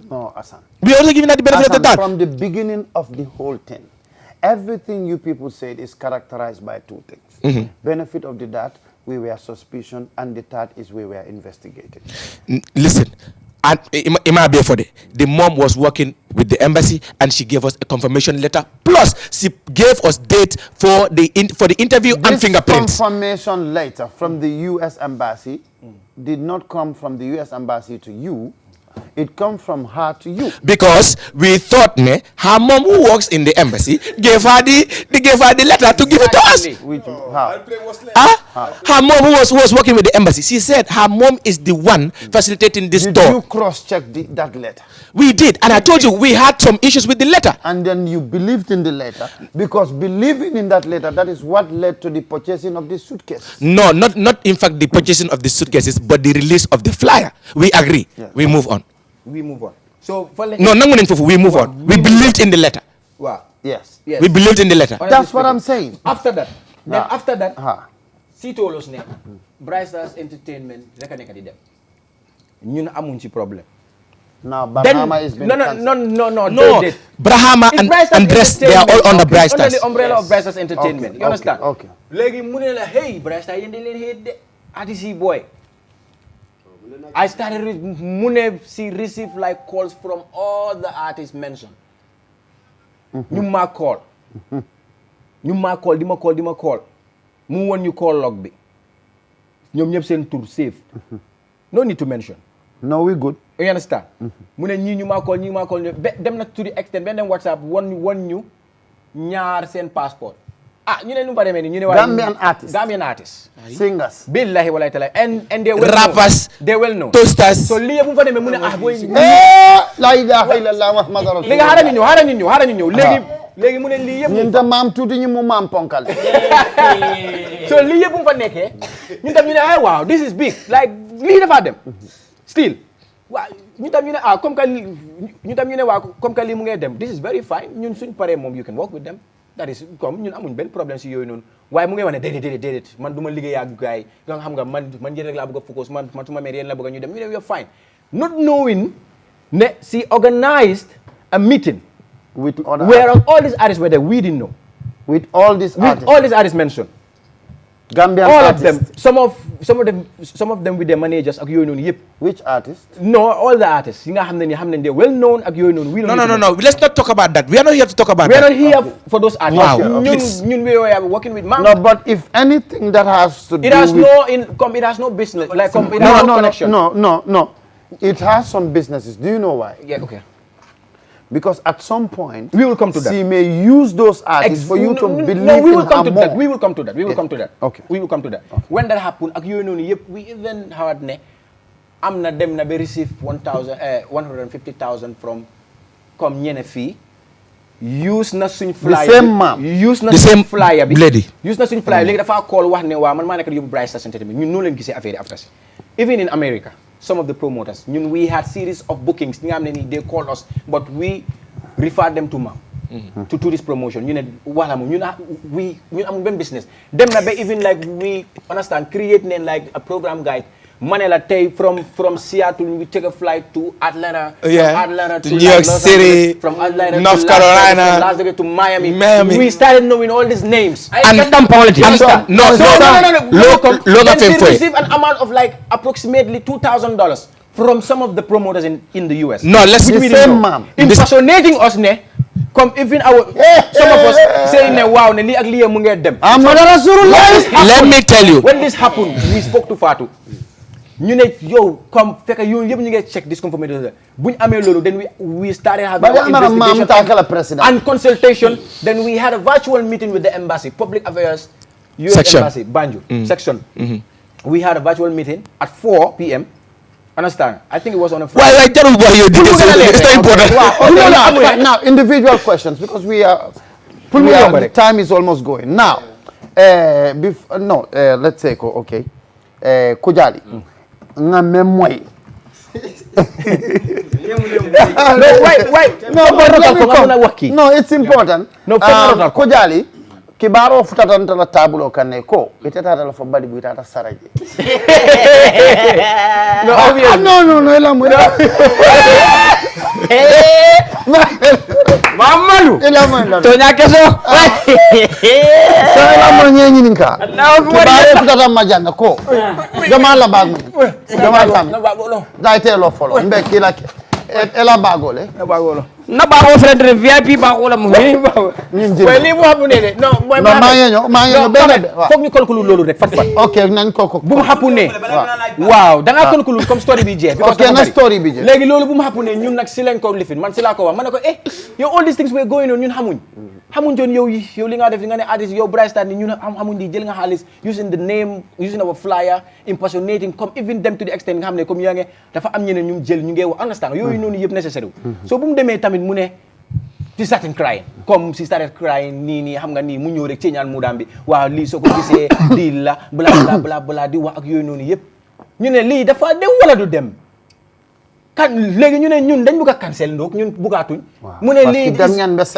No, Asan. We also giving her the benefit of the doubt. From the beginning of the whole thing, everything you people said is characterized by two things. Benefit of the doubt, we were suspicion, and the third is we were investigating. Listen, and the mom was working with the embassy, and she gave us a confirmation letter. Plus, she gave us date for the interview and fingerprints. This confirmation letter from the U.S. embassy did not come from the U.S. embassy to you. It comes from her to you. Because we thought her mom who works in the embassy gave her the letter to give it to us. Which, how? Her mom who was working with the embassy, she said her mom is the one facilitating this door. Did you cross-check that letter? We did, and I told you we had some issues with the letter. And then you believed in the letter, because believing in that letter, that is what led to the purchasing of the suitcase. No, not in fact the purchasing of the suitcases, but the release of the flyer. We agree. Yes. We move on. We move on. So no, we move on. We believed in the letter. Wow. Yes. We believed in the letter. That's what I'm saying. After that, she told us Bright Stars Entertainment reka nekk di dem. Ñun amuñ ci problème. Now Brahma is been No. Brahma and Dress, they are all under Bright Stars. Under the umbrella of Bright Stars Entertainment. You understand? Okay. Léegi mu ne la hey Bright Stars yéen dañ leen hate de artist boy. I started she received like calls from all the artists mentioned. You ma call. Di ma call. Mu won you call log bi. Ñom ñep seen tour safe. No need to mention. No, we good. You understand? Mu ne ñi ñu ma call dem na to the extent ben dem WhatsApp won ñu ñaar seen passport. ñu ne nu ba demee ni ñu ne Gambian artists. Singers. Billahi wallahi taala and they well rappers. They well known. Toasters. So lii bu fa demee mu ne boy la ilaha illallah muhammadur rasul. Léegi xaaral ñu ñëw léegi mu ne lii yëpp ñun tam maam tuuti ñu mu maam ponkal. So lii yëpp bu fa nekkee ñun tam ñu ne wow this is big like lii dafa dem still waaw ñu tam ñu ne comme que lii mu ngay dem this is very fine ñun suñ paree moom you can work with them. That is comme ñun amuñ benn problème si yooyu noonu waaye mu ngi wax ne déedéet man du ma liggéey ak gars yi nga xam nga man yéen rek laa bëgg a focus man su ma mère yéen la bëgg a ñu dem ñu ne we are fine not knowing ne she organized a meeting with other where all these artists were there we didn't know with all these artists mentioned Gambian all artists. of them some of them with their managers ak yooyu noonu yëpp. Which artists? No, all the artists yi nga xam ne they well known ak yooyu noonu. No. Let's not talk about that. We are not here to talk about that. We are not here for those artists. Wow. Ñun we are working with. No, but if anything that has to do it has with... it has no business. Like it has no connection. No. It has some businesses. Do you know why? Yeah. Okay. Because at some point, we will come to that. She may use those artists for you to believe in her more. We will come to that. We will come to that. Okay. We will come to that. Okay. When that happened, we even heard am na dem na be receive 150,000 from comme ñene fee. Use na suñ flyer. The same ma'am. Use na suñ flyer bi. Use na suñ flyer. Léegi dafa call wax ne waa man maa nekk yóbbu Bright Stars Entertainment. Ñun noonu leen gisee affaire after si. Even in America. Some of the promoters, we had series of bookings. They called us, but we referred them to MAM to do this promotion. We business. Them even like we understand creating like a program guide. Manila Tay from Seattle, we take a flight to Atlanta. Atlanta to New York City, from Atlanta North to Carolina, Las Vegas to Miami. We started knowing all these names. And politics. No. Local then we received an amount of like approximately $2,000 from some of the promoters in the US. No, let's the same ma'am. Impersonating us, come even some of us saying wow, let me tell you. When this happened, we spoke to Fatou. You know, come you check this confirmation. Then we started having investigation and consultation. Then we had a virtual meeting with the embassy, public affairs, US section. Embassy, Banjul section. We had a virtual meeting at 4 p.m. Understand? I think it was on a Friday. Why tell me why you did this? It's not important. Now, individual questions because time is almost going. Now, let's say okay. Kujali. Wait. No, it's important. Kujali. Kibaro futatanta la tabulo kaneko itata la fabali buitata saraje. No, ela mwela. Mamalu. Ela mwela. Tonyaa Kesso. Ela mwenya nyininka. Kibaro futata majanga ko. Jamala bagu. Jamala. No bagolo. Daite lo follow. Mbe kila ela bagole. No bagolo. na ba ko friend VIP ba ko la mu ni ba waaye lii mu xamu ne de non mooy maa ngi ñëw benn foog ñu calcule loolu rek fat ok nañ ko bu mu xapu ne waaw da ngaa calcule comme story bi jeex ok na story bi jeex léegi loolu bu mu xapu ne ñun nag si lañ ko lifin man si laa ko wax ma ne ko yow all these things were going on ñun xamuñ joon yow li nga def nga ne artiste yow Bright Star ni ñun xamuñ di jël nga xaalis using the name using our flyer impersonating comme even them to the extent nga xam ne comme yaa nge dafa am ñeneen ñu jël ñu ngi wax understand yooyu noonu yëpp nécessaire so bu mu demee tamit mu ne she started crying comme she started crying nii xam nga nii mu ñëw rek ci ñaan mu daam bi waaw lii soo ko gisee di la bla bla di wax ak yooyu noonu yëpp ñu ne lii dafa dem wala du dem kan léegi ñu ne ñun dañ bugg a cancel ndoog ñun buggaatuñ mu ne lii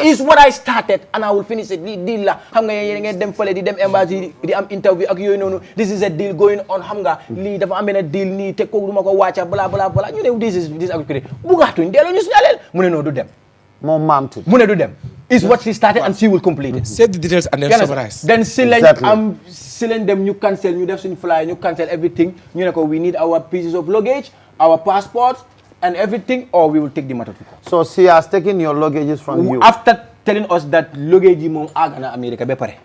is what I started and I will finish it lii deal la xam nga yéen ngeen dem fële di dem embassy di am interview ak yooyu noonu this is a deal going on xam nga lii dafa am benn deal nii te kooku du ma ko wàcca bla ñu ne this agriculture buggaatuñ delloo ñu suñu aleel mu ne non du dem moom maam tuuti mu ne du dem is what she started and she will complete it. Say the details and then summarize. Then si lañ dem ñu cancel ñu def suñu flyer ñu cancel everything ñu ne ko we need our pieces of luggage our passports and everything or we will take the matter to court. So she has taken your luggages from you. After telling us that luggage yi moom àgg na America ba pare.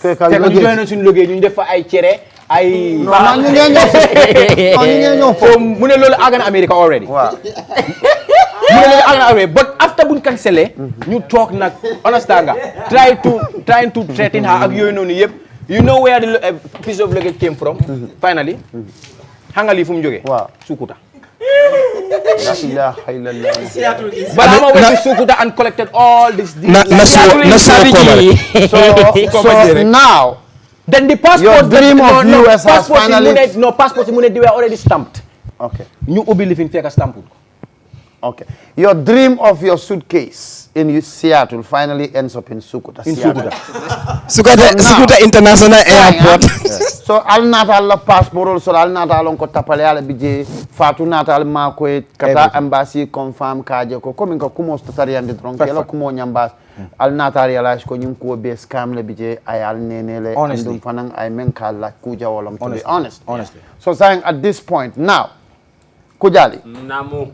fekk ñu joxe na suñu luggage ñu def fa ay cere ay. non ñu ngeen ñëw foofu mu ne loolu àgg na America already. waaw. mu ne loolu àgg na America but after buñ cancellé. ñu toog nag understand nga trying to threaten her ak yooyu noonu yëpp. You know where the piece of luggage came from. Finally. Xam nga lii fu mu jógee. waaw Sukuta. La ilaha illallah. But I went to Sukuta and collected all this. So now, then the passport. Your dream of US has finally. No passport. They were already stamped. Okay. Ñu ubbi lifin fekk stamped. Okay. Your dream of your suitcase in Seattle finally ends up in Sukuta. In Sukuta. Sukuta International Airport. So al natal la passport so al natal on ko tapale ala bije fatu natal ma ko kata embassy confirm kaje ko comme ko kumo statariande donc kala kumo nyambas al natal yala ko nyum ko be scam le bije ay al nenele andum fanan ay men kala kuja wolom to be honestly so saying at this point now kujali namu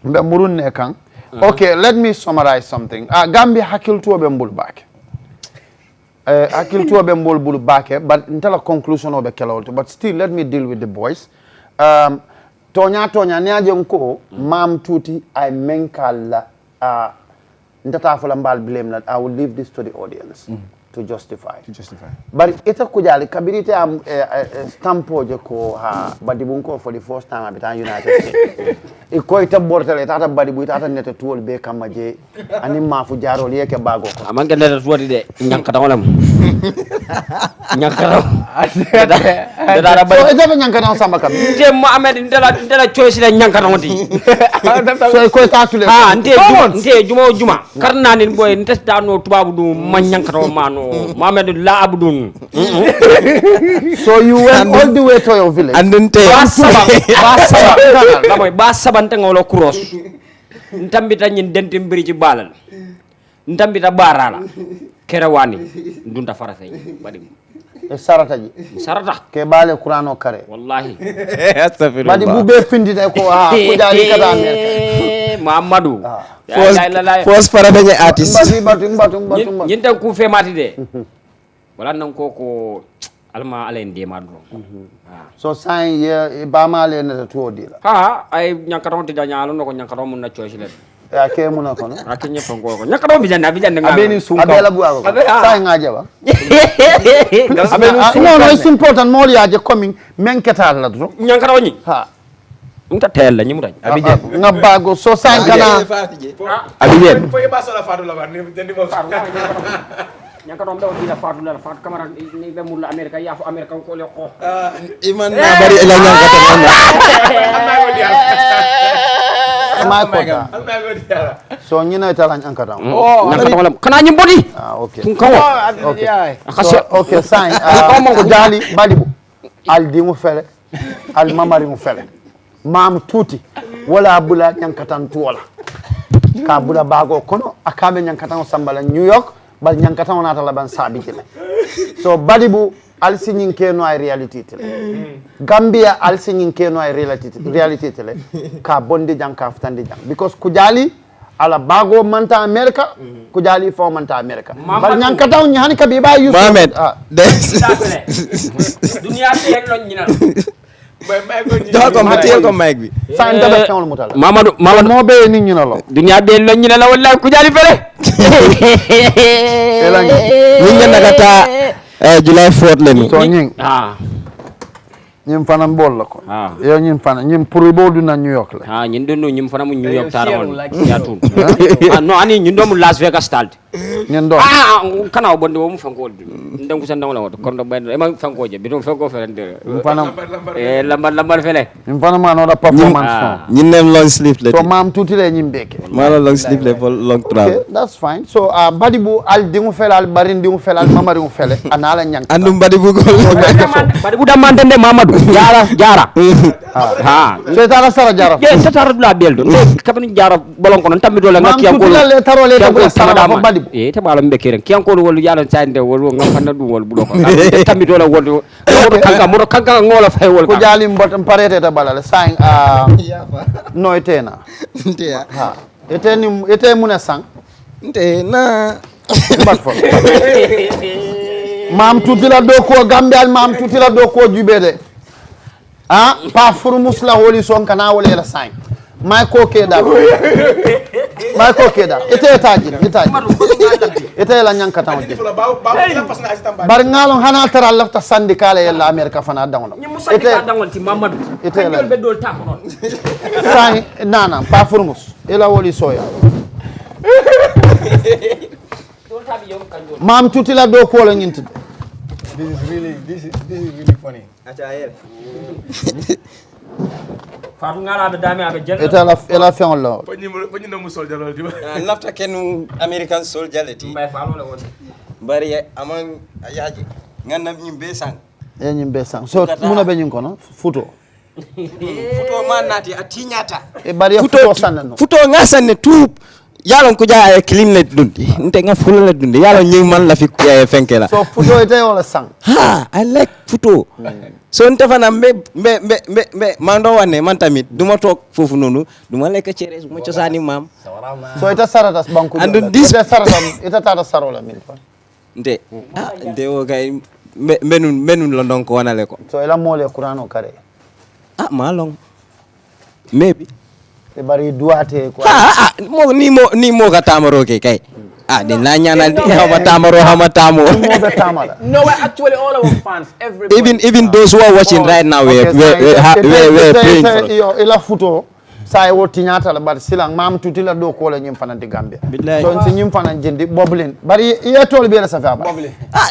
mbe murun ne kan okay let me summarize something Gambia hakil to be mbul back akil to be mbol bulu bake but until a conclusion of the kelolto but still let me deal with the boys tonya ne aje ko mam tuti ay menkala ndata fala mbal blame that I will leave this to the audience to justify but ita kujali kabirite am stampo je ko ha badibun ko for the first time abita United States e ko ita bortale tata badibu tata nete tuol be kamaje ani mafu jaro yeke bago ko amange nete tuoti de nyankata wolam nyankata dada so ita nyankata samba kam te Mohamed ndela choice la nyankata wonti so ko ta tule nte juma karna ni boy ntesta no tubabu du man nyankata mano Mohamed la abdun so you went all the way to your village and then ba sabante ngolo cross ntambita nyin denti mbiri ci balal ntambita barala kerewani ndunta farata badi sarata ji sarata ke bale qur'ano kare wallahi astaghfirullah badi bu be findi de ko ko jali kada Muhammadu first farata ni artist batu nyinta ku fe mati de wala nan ko alma alen de madro so sai ye ba ma le na to dila ay nyankaron ti danyalo no ko nyankaron mun na choice le ya ke mun ko no akinye fongo ko nyankaron bijanda nga abeni sunka abela bu ako sai ngaje ba abeni sunka no it's important mo ya je coming menketa la do nyankaron ni nta tel la nyimuta abije ngabago so sai kana abije Fo ye ba sala fatu la ba ni dendi mo nyankaron be wala fatu kamera ni be mulla America ya fu America ko le ko iman na bari ila nyankata so nyina tala nyankata kana nyimbodi okay kawa okay sai ko jali balibu al di mu fele al mamari mu fele mam tuti wala bula nyankatan tuwala ka bula bago kono akabe nyankatan sambala New York bal nyankatan onata laban sabi jele so balibu al sinin keno ay reality tele Gambia al sinin keno ay reality tele ka bondi jang ka ftandi jang because kujali ala bago manta America ku jali fo manta America bar nyanka taw nyani kabi ba Yusuf Mohamed dunia ten lo nyina jox ko mic bi sa ndabe kan mutal Mamadou mo be ni nyina lo dunia de lo nyina la wallahi ku jali fele ninga nakata July 4th leni so nying ñim fana bol la ko yow ñim fana ñim pour bo du na New York la ñin do ñim fana mu New York tarawon ya tun no ani ñin do mu Las Vegas stade ñen do kana bonde mo fanko ndam ko sandam la woto kondo ben e ma fanko je bitum fanko ferende fana lambar fele ñim fana ma no da performance ñin nem long sleeve le so mam tuti le ñim beke mala long sleeve le for long travel okay that's fine so badibu al dingu felal barin dingu felal mamari ngu fele anala ñang andum badibu ko badibu damante de Mamadou jara so tara sara jara ye tara la beldo kabani jara bolon ko non tammi do la ngaki ko le taro le ko sara ko badibu e te bala mbeke ren kiyan ko wol yalla saande wol ngam fanna dum wol budo ko tammi do la wol mo kanka ngola fay wol ko jali mbot parete ta balale sang no etena nteya ha ete muna sang nte na bat fo mam tutila do ko gambal mam tutila do ko jubede pa furu musla woli son kana wala la sang may ko keda ete ete la nyanka tan bar ngalon hana tara lafta syndicat la America fana dawno ete dawon ti Mamadou ete la be dol ta ko non sang nana pa furu mus ela woli soya mam tutila do ko la nyinti This is really funny. Fatou ngala be dami abe jel ela fion la ko ñi no mu sol jalol di lafta ken American soldier leti mbay falo la won bari amon yaaji ngannam ñimbe sang e ñimbe sang so muna be ñin ko no futo man nati a tiñata e bari futo sanno futo ngasanne tuub yalon ko jaa clean let dundi nte nga full let dundi yalon ñing man la fi fenkela so futo ite wala sang I like futo so nte fana mbe mando wane man tamit duma tok fofu nonu duma lekk cere mo ciosani mam so ita sarata banku ita sarata ita tata sarola min fa nte nte o kay menun lo donc wanale ko so ela mole qur'ano kare malong maybe e bari duate ko ni mo ka tamaro ke kay de la ñaanal di hama tamaro no actually all our fans even those who are watching right now we praying for yo ila futo say woti ñaata la bar silang mam tuti la do ko la ñim fanante Gambia so ci ñim fanan jindi boblin bari ye tol be la sa fa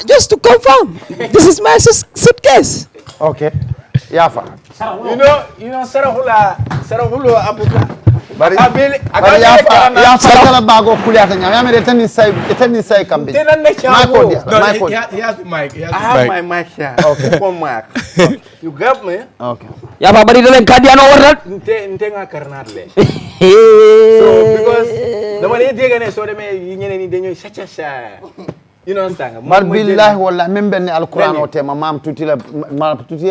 just to confirm this is my suitcase okay yafa you know sarahula abuka bari yafa kala bago kuliata nyama yamere tani sai kambe my code He has the mic. I have my mic here. Okay. One mic. You got me? Okay. yafa bari dalen kadiano warrat nte nga karnat le so because dama lay dégane so demé ñeneen ni dañoy sacha you know stanga bar billahi wallahi même ben alquran o tema mam tuti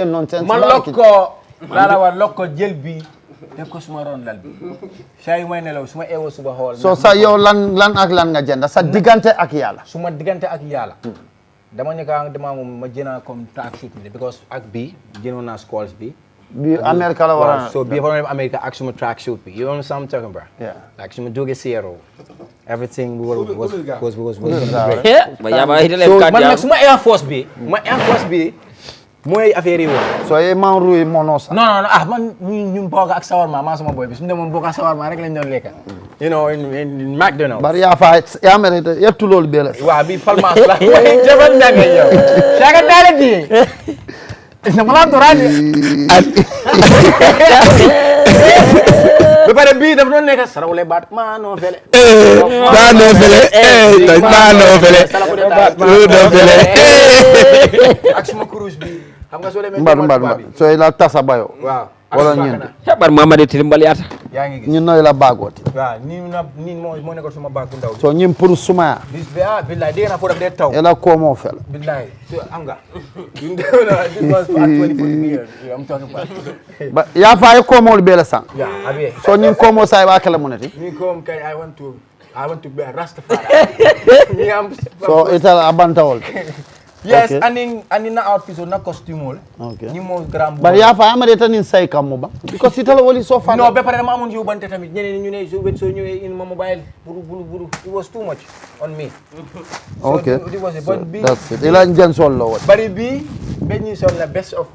nonsense man lokko la war lokko jël bi def ko suma ron lal bi say may nelaw suma ewo suba hol so sa yow lan ak lan nga jenda sa digante ak yalla suma digante ak yalla dama ne ka dama ma jëna comme track shoot because ak bi jënona scores bi America la wara so bi from America ak suma track shoot bi you know what I'm talking about like suma doge zero everything was ba yaba hidele so kadia man suma air force bi moy affaire yi wo so e man ruy monosa non man ñun boga ak sawarma ma sama boy bi su demon boga sawarma rek lañ doon lekka you know in McDonald's bar ya fa ya merete yettu lol beles wa bi palmas la way jaban na nga yow saga dara di na mala dorani be pare bi daf doon nekk sarawle baat ma no fele ak suma cruise bi xam nga so demé mbar so ila tasa bayo waaw wala ñeent hebar mamade tilimbal yata yaa ngi gis ñu noy la baagoti waaw nii moo nekkoon suma baag bu ndaw so ñim pour sumaya bis bi billahi dégg naa foo def dee taw ela komo fel billahi so am nga this was actually for me I'm talking about ba ya fa ay komol bela sang yeah abe so ñim komo say ba kala munati ni kom kay I want to be a Rastafari so itala abantawol yes okay. and na outfit so na costume okay ni mo grand but ya fa amade tan in say kam mo ba because itala woli so fa no be pare dama amon yu bante tamit ñeneen ñu ne so ñëwee in ma mobile buru it was too much on me okay so it was a but bi that's it ila njen sol lo won bari bi benni sol la best of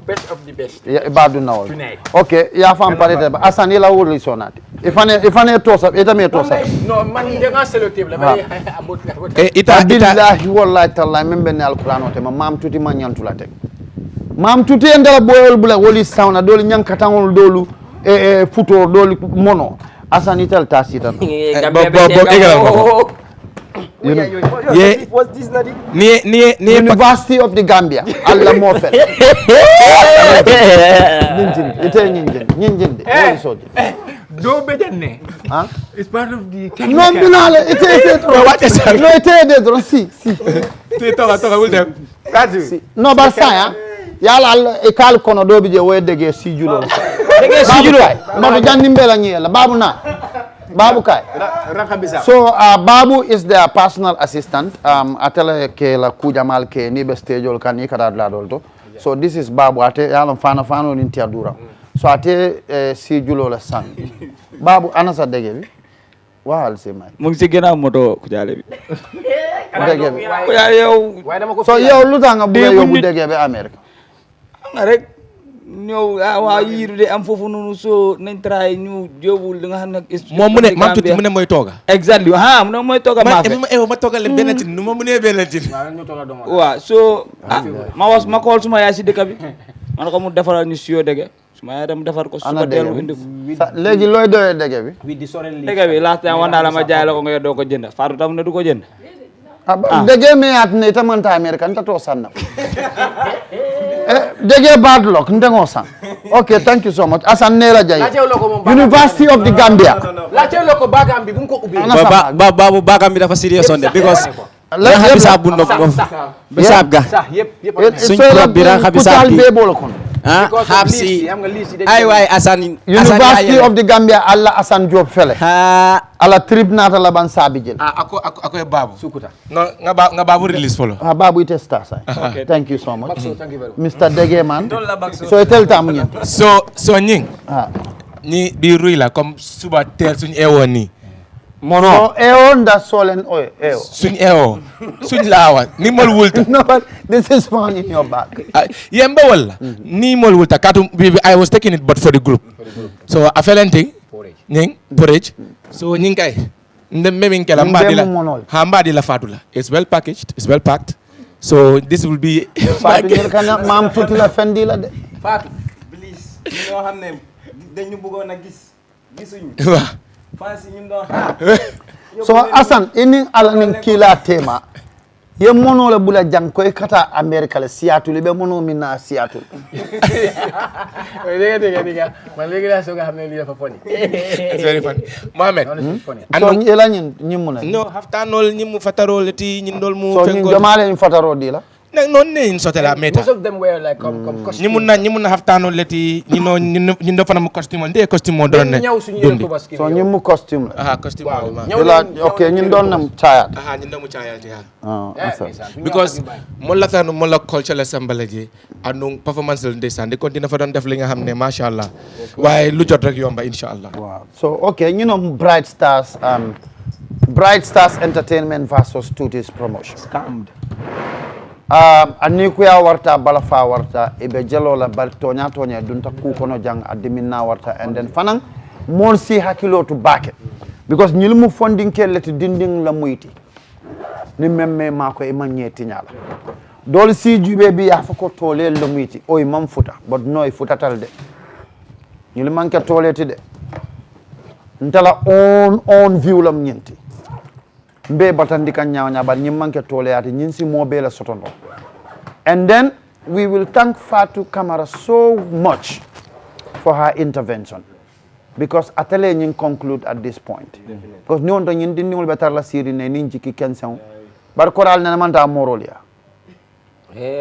the best ya badu nawol tonight okay ya fa am parete ba asan ila woli sonati ifane to sa itame to sa no man de nga selotable la bari abot ita billahi wallahi taala membe ne alquran te mam tuti ma ñantula tek mam tuti endala boyol bula woli sawna doli ñankatangol dolu e futo doli mono asani tel tasita what's this lady ni University of the Gambia alla mo fel ñinjin woli soji do bejanne huh it's part of the non binale ite no ite de dron si te toga wul dem si no ba saya yala e kal kono do bi je wedege si julo no janni mbela ñela babu kay so babu is their personal assistant atele ke la kujamal ke ni be stage kan ni kada la dolto so this is babu ate yala fano ni tiadura so ate si julo la sang babu anasa dege bi wahal se may mo ngi ci gëna moto ku jale bi dege bi yow so yow lutanga bu yobu dege bi America nga rek ñëw waa yiiru de am foofu noonu so nañ try ñu jóobul li nga xam ne moom mu ne mam tuuti mu ne mooy tooga exactly mu ne mooy tooga maa fe ma toogal benn tin nu ma mënee benn tin waaw so ma xool suma yaay si dëkk bi man ko mu defaral ñu siyo dege suma yaay dem defar ko suba teel mu indi ko léegi looy doyee dege bi dege bi last time wan naa la ma jaay la ko nga doo ko jënd Fatou tam ne du ko jënd dege me at ne tamanta America nta to sanna dege bad luck ndengo san okay thank you so much asan nera jay University of the Gambia la celo ko bagam bi bu ko ubbi babu bagam bi dafa serious on de because la habisa bu ndok bisab ga suñ club bi ra habisa bi habsi ay way asan University of the Gambia alla Asan Job fele ala trip nata la ban sabi jël ako babu sukuta no nga babu release follow babu ite star say okay thank you so much Mr. Dege man so tel tam ñen so ñing ni di ruy la comme suba tel suñ ewon ni mono ewon da solen oy ewo suñ ewo suñ lawa ni mol wulta no but this is found in your bag yemba wala ni mol wulta katu I was taking it but for the group so a felenting ñing porridge so ñing kay ndem memin kala mbadi la fatula it's well packaged it's well packed so this will be fatou kana mam tuti la fendi la de fatou please ñoo xamne dañu bëggoon a gisuñu fansi ñun do so Asan ini ala nin kila tema ye mono la bula jang koy kata America la Seattle be mono min na Seattle dega man legi la so nga xamne li dafa funny it's very funny Mohamed so ela ñim mu na no haftanol ñim mu fatarol ti ñin dol mu fengol so ñi jamale ñu fataro di la nak non ne sotela meta most of them were like costume ñi mun na haftanol leti ñi do fana mu costume de costume do ne so ñi mu costume costume la okay ñi don nam chayat ñi do mu chayat because mo la tanu mo la culture assembly ji anu performance ndeysaan di continue fa don def li nga xamne ma sha Allah waye lu jot rek yomba inshallah so okay you know Bright Stars Entertainment versus Tuti's Promotion scammed anni kuya warta bala fa warta ibe jalola bar tonya dunta ku kono jang adminna warta and then fanan mon si hakilo to bake because nyilmu funding kelleti dinding la muyti ni memme mako e manyeti nyala dol si jube bi ya fako tole la muyti oy mam futa but noy futatal de nyil manke toleti de ntala on view lam nyenti mbe batandi kan nyawnya bar nyim manke tole ati nyinsi mobe la sotondo and then we will thank Fatou Camara so much for her intervention. Because atele ñing conclude at this point. Because ni on do ñin dinni wol betar la siri ne ninji ki kensen. Bar koral ne man ta morol ya.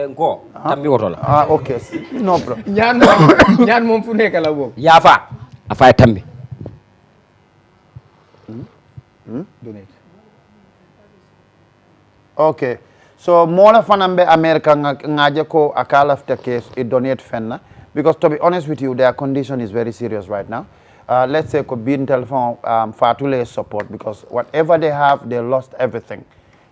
Ngo tambi woto la. Ah okay. No problem. ñaan mom fu nekk la bok. Yafa afay tambi. Donate. Okay. So mola fanambe America ngaje ko akala after case it donate fenna because to be honest with you their condition is very serious right now. Let's say ko bin telephone fatule support because whatever they have they lost everything.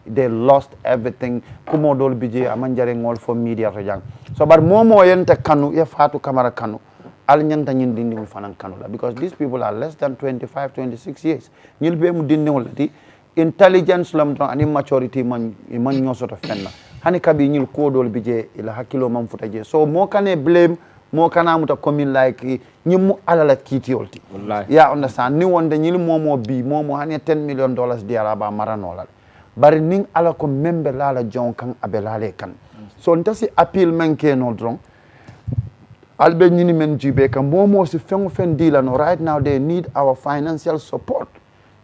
They lost everything. Kumo dol bije amanjare ngol for media to jang. So but momo yente kanu ye fatu kamera kanu al nyanta nyin dindi mul fanan kanu la because these people are less than 25 26 years. Nyil be mu dindi wol ti intelligence lam don ani maturity man nyosoto fenna hani kabi nyil ko dol bije ila hakilo man futaje so mo kane blame mo kana muta commune like nyimu alala kitiyolti wallahi ya understand ni wonde nyil momo bi momo hani $10 million diara ba maranolal bari ning ala ko membe lala jon kan abelale kan so ntasi appeal menke no dron albe nyini men jibe kan momo si fengu fen dila no right now they need our financial support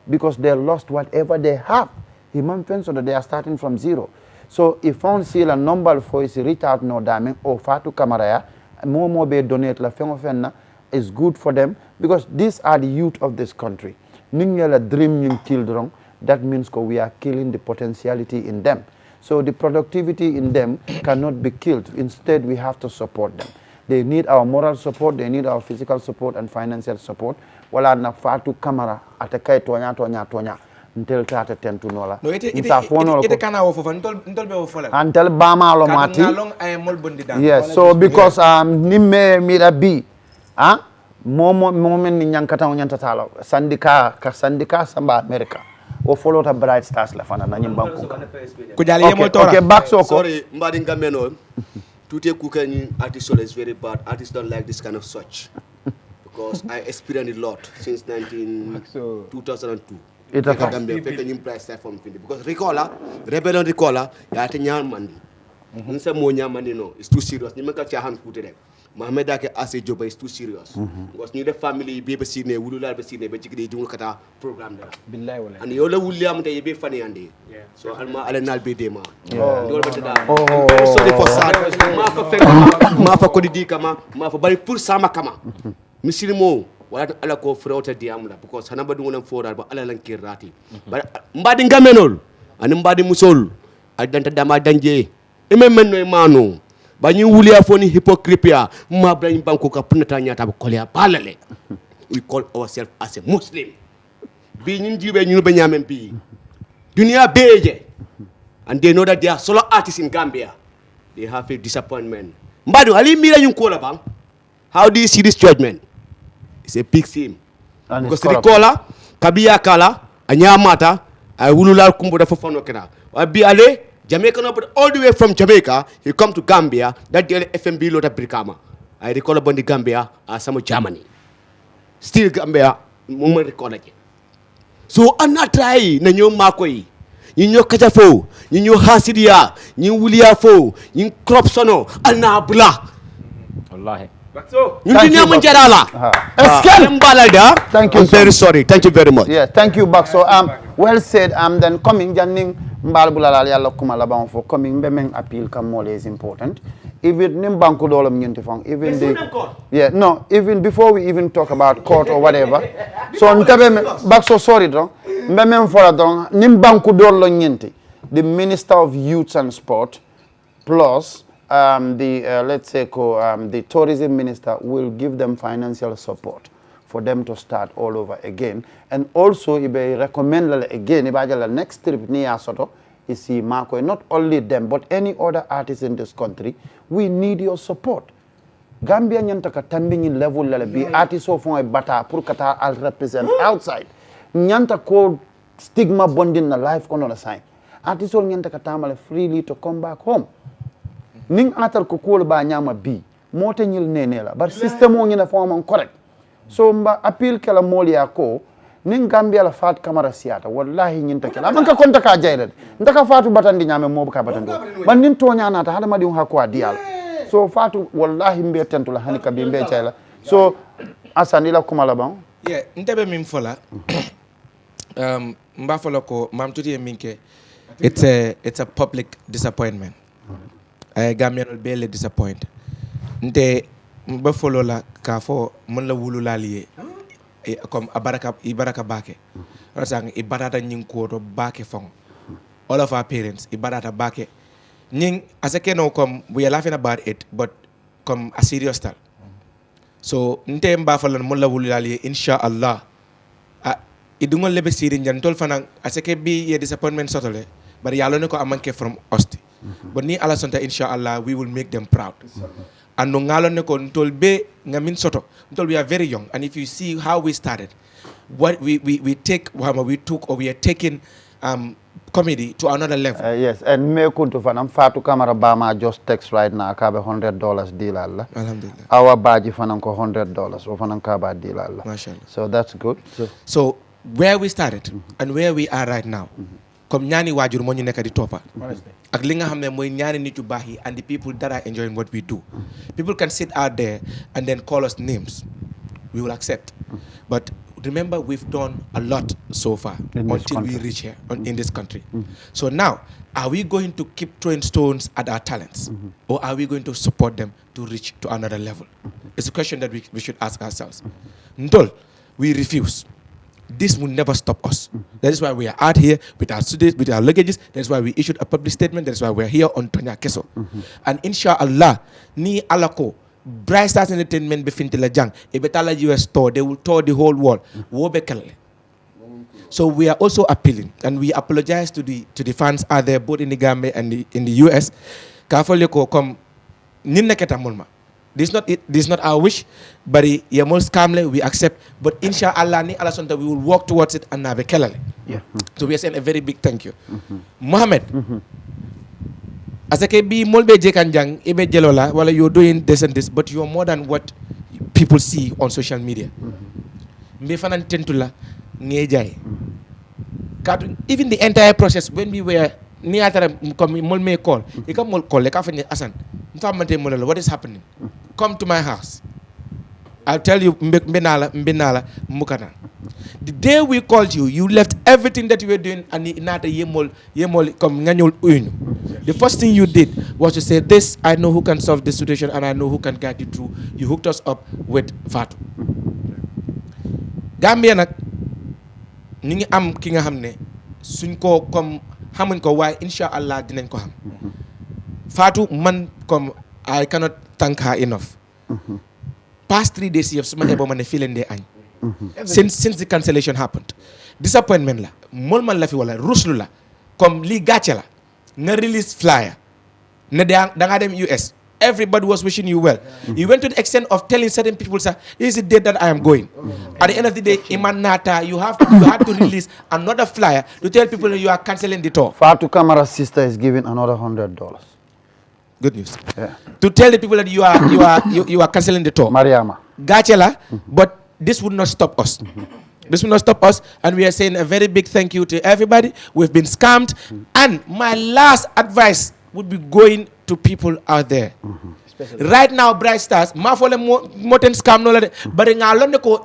because they lost whatever they have. Imam so that they are starting from zero. So if on seal a number for is reach out no damage or fatu kamaraya, more be donate la fenna is good for them because these are the youth of this country. Ningela dream yung children, that means we are killing the potentiality in them. So the productivity in them cannot be killed. Instead, we have to support them. They need our moral support, they need our physical support and financial support. Wala na fatu kamera atakai tonya until tata tentu nola no ite kana wo fofa ntol be wo fola antel bama lo mati long ay mol bondi dan yes so because nimme mira bi momen ni nyankata nyantata sandika samba America o follow ta bright stars la fana na nyimbanko ko jali yemol tora okay back so sorry mbadi ngameno tuté kuka ni artist is very bad artists don't like this kind of such because I experienced a lot since 2002. It's a fact. Because rebellion Ricola, ya te nyaan mandi. Nse mo nyaan mandi no, it's too serious. Ni meka chahan kute rek. Mohamed ake ase joba is too serious. Because ni the family be sine wulula be sine be jigide jungul kata program dara. Billahi wala. And yola William te be fani ande. So alma alenal be dema. Sorry for sad. Ma fa ko di kama, ma fa bari pour sama kama. Misilimo wala ala ko frewta diamla because hanaba dungu fora ba ala lan kirati mbadi ngamenol ani mbadi musol adanta dama danje men no manu ba ñu wuli afoni hypocrisia ma brain banko ka punata nyata ba kolya balale we call ourselves as a muslim bi ñu jibe ñu be nyamen bi dunia beje and they know that they are solo artists in Gambia they have a disappointment mbadi ali mira ñu ko la bang how do you see this judgment? It's a big sin. Because Ricola, Kabia Kala, Anyamata, I Wulula Kumbo for Fonokena. I be Ale, Jamaican, but all the way from Jamaica, he come to Gambia, that the FMB Lota Brikama. I recall about the Gambia as some of Germany. Still Gambia, moment recall again. So, I'm not trying, Nanyo Makoi. You Kajafo, you Hasidia, you Wuliafo, you Cropsono, Anabla. Wallahi. Thank you, thank you. I'm very sorry. Thank you very much. Yes, thank you, Bakso. Well said. Then coming, Janning Mbalbula Yalla Kumalabang for coming, Bemeng appeal Kamole is important. Even Nimbanku Dolom Yuntifong, even the no, even before we even talk about court or whatever. So Bakso sorry, drong. Bemeng for a drong Nimbanku Dolom Yinti, the Minister of Youth and Sport, plus let's say the tourism minister will give them financial support for them to start all over again. And also, if I recommend again, if I the next trip near Soto, is see Marco, not only them, but any other artists in this country, we need your support. Gambia nyantaka tambing level be artists of a bata pour kata I'll represent outside. Nyanta ko stigma bonding na life kono sign. Artists all nyantaka tamale freely to come back home. Ning atar ko kol ba nyama bi mote ñil nenela bar system o ñina form correct so mba appeal kala molia ko ning Gambia la fat camera siata wallahi ñinta kala man ka konta ka jayre ndaka fatu batandi ñame mo ka batandi ban nin to ñanata hada madi ha ko dial so fatu wallahi mbe tentu la hanika bi mbe jayla so Asani la kuma la bang. Yeah, ntebe mim fola. Mba fola ko mam tuti minke. It's a public disappointment. I Gambian barely disappoint. Nte mba follow la ka fo mun la wulu la lié comme ibaraka bake rasang ibarata nying ko to bake fong all of our parents ibarata bake nying asake no come we are laughing about it but come a serious style so nte mba follow mun la wulu la lié inshallah idungol lebe siri njantol fanang asake bi ye disappointment sotole but yalo ne ko amanke from osti but ni ala sonta inshallah we will make them proud and no ngalon ne ko ntol be ngamin soto ntol we are very young and if you see how we started what we took or we are taking comedy to another level. Yes, and me kuntu fanam Fatu Camara Bama just text right now kabe $100 deal alla. Alhamdulillah. Our baji fanam ko $100 o fanam kaba deal alla. Mashallah. So that's good. So where we started and where we are right now. Comme ñaani wajur mo ñu nekk di toppa ak li nga xam ne mooy ñaani nit yu baax yi and the people that are enjoying what we do. People can sit out there and then call us names. We will accept. But remember, we've done a lot so far until we reach here in this country. So now, are we going to keep throwing stones at our talents? Or are we going to support them to reach to another level? It's a question that we should ask ourselves. Ntol, we refuse. This will never stop us. That is why we are out here with our students, with our luggages. That is why we issued a public statement. That is why we are here on Tonyaa Kesso. And inshallah, ni alako, Bright Stars Entertainment be fintila jang. E betala US store, they will tour the whole world. So we are also appealing, and we apologize to the fans out there, both in the Gambia and in the US. Kafoleko come ninaketa mulma. This is not our wish, but most calmly we accept. But inshallah, ni Allah we will work towards it and nabe kelale. Yeah. So we are saying a very big thank you. Mohammed, asake bi molbe jekanjang ibe jelola, while you're doing this and this, but you are more than what people see on social media. Mbefanan tentula ngejay. Even the entire process when we were near molme call, he come mol call, like Asan. What is happening? Come to my house. I'll tell you, Mbenala, Mukana. The day we called you, you left everything that you were doing and not a yemol come uinu. The first thing you did was to say, this, I know who can solve this situation and I know who can guide you through. You hooked us up with Fatu. Gambia nak ñi am ki nga xamne suñ ko comme xamuñ ko way inshallah dinañ ko xam. Fatu man comme I cannot thank her enough. Past 3 days yef suma ebo mané fi len dé agn. Since the cancellation happened. Disappointment la, mol man la fi wala ruslu la comme li gatché la. Nga release flyer. Ne da nga dem US. Everybody was wishing you well. You went to the extent of telling certain people, sir, this is the day that I am going. At the end of the day, Iman Nata, you have to release another flyer to tell people that you are cancelling the tour. Fatu Kamara's sister is giving another $100. Good news. Yeah. To tell the people that you are cancelling the tour. Mariama. Gachela, but this would not stop us. This will not stop us, and we are saying a very big thank you to everybody. We've been scammed, and my last advice would be going to people out there. Right now, Bright Stars, moten scam no but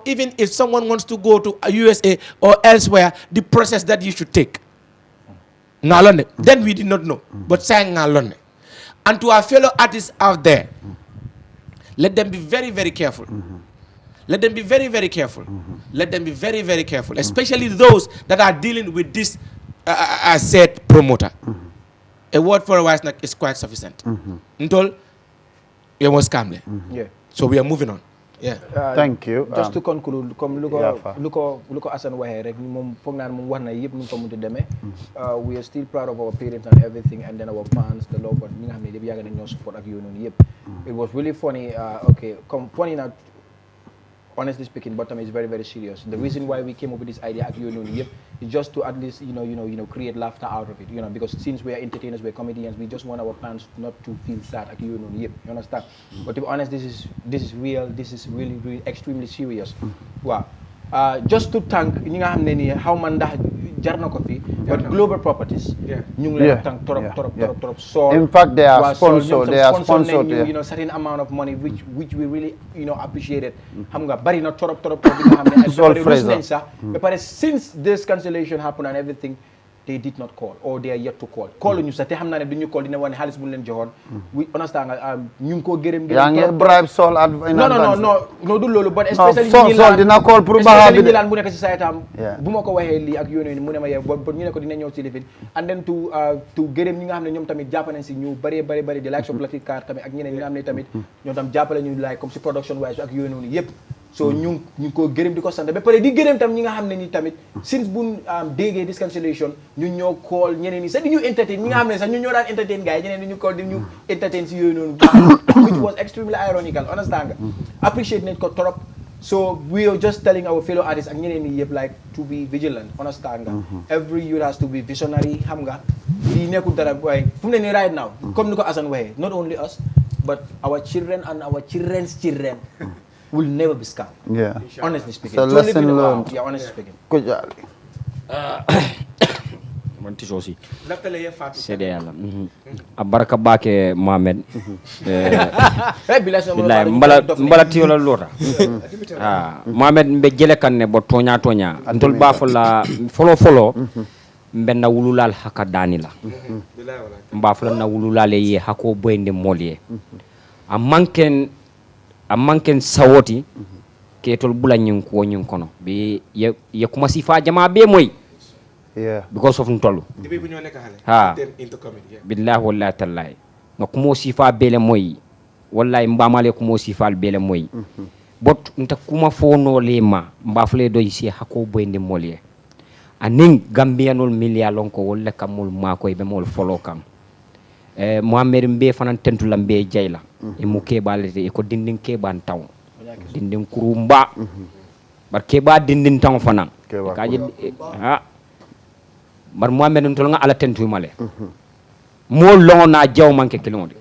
even if someone wants to go to USA or elsewhere, the process that you should take. Then we did not know, but saying and to our fellow artists out there, let them be very, very careful. Let them be very, very careful. Let them be very, very careful, especially those that are dealing with this said promoter. A word for a wise is quite sufficient. Until you must calmly. Yeah. So we are moving on. Yeah. Thank you. Just to conclude, comme lu ko Assane waxee rek moom foog naa moom wax na yëpp nu ko mënti demee. We are still proud of our parents and everything, and then our fans, the love, ñi nga xam ne yëpp yàgg nañ ñoo support ak yooyu noonu yëpp. It was really funny. Okay, come funny now. Honestly speaking, bottom is very, very serious. The reason why we came up with this idea is just to at least create laughter out of it. Because since we are entertainers, we are comedians, we just want our fans not to feel sad. You understand? But to be honest, this is real. This is really, really extremely serious. Wow. Just to thank how man jar na ko fii but global properties ñu ngi leen tànk trop so in fact they are sponsor you know certain amount of money which we really you know appreciated xam nga bari na trop bi nga xam ne nañ sax ba pare since this cancellation happened and everything they did not call or they are yet to call ñu sax te xam naa ne duñu call dina wane xaalis bu leen joxoon we understand nga ñu ngi ko gërëm yaa ngi bribe Sol non du loolu but especially Sol dina call pour baaxa bi ñu laan bu nekk ci saytam bu ma ko waxee lii ak yoon mu ne ma but ñu ne ko dina ñëw ci lifin and then to gërëm ñi nga xam ne ñoom tamit jàpp nañ si ñu bari di like so Latif Car tamit ak ñeneen ñi nga xam ne tamit ñoom tam jàppale ñu like comme si production wise ak yoon noonu yëpp so ñu ko gërëm di ko sant ba pare di gërëm tam ñi nga xam ne ni tamit since bu déggee this cancellation ñu ñoo call ñeneen ñi sax di ñu entertain ñi nga xam ne sax ñu ñoo daan entertain gars yi ñeneen di ñu call di ñu entertain si yooyu noonu which was extremely ironical understand nga appreciate nañ ko trop so we are just telling our fellow artists ak ñeneen ñi yëpp like to be vigilant understand nga every youth has to be visionary xam nga lii nekkul dara waaye fu mu ne nii right now comme ni ko Assane waxee not only us but our children and our children's children will never be scammed. Yeah. Honestly speaking. So lesson learned. Yeah, honestly speaking. Good job. Man tiso aussi. C'est de yalla. Abaraka bake Mohamed. Billahi mbala tiyo la lota. Mohamed mbe jele kan ne bo tonya ntol ba folo mbe na wululal haka danila. Mba folo na wululale ye hako boyende molye. A manken sawoti ketol bula nyin kono bi ye kuma sifa jama be moy because of ntolu depuis bu ñoo nek xale billahi wallahi tallahi no kuma sifa bele moy wallahi mbamale kuma sifa bele moy bot nta kuma fono lema mbafle do ci hako boyndi molye anin gambianol millialon ko wala kamul makoy be mol folo kam Mohamed mbe fanan tentula mbe jayla e mu kebalete e ko dindin keban taw dindin kurumba bar keba dindin taw fanan kaji bar Mohamed ntol nga ala tentu male mo long na jaw manke kilonde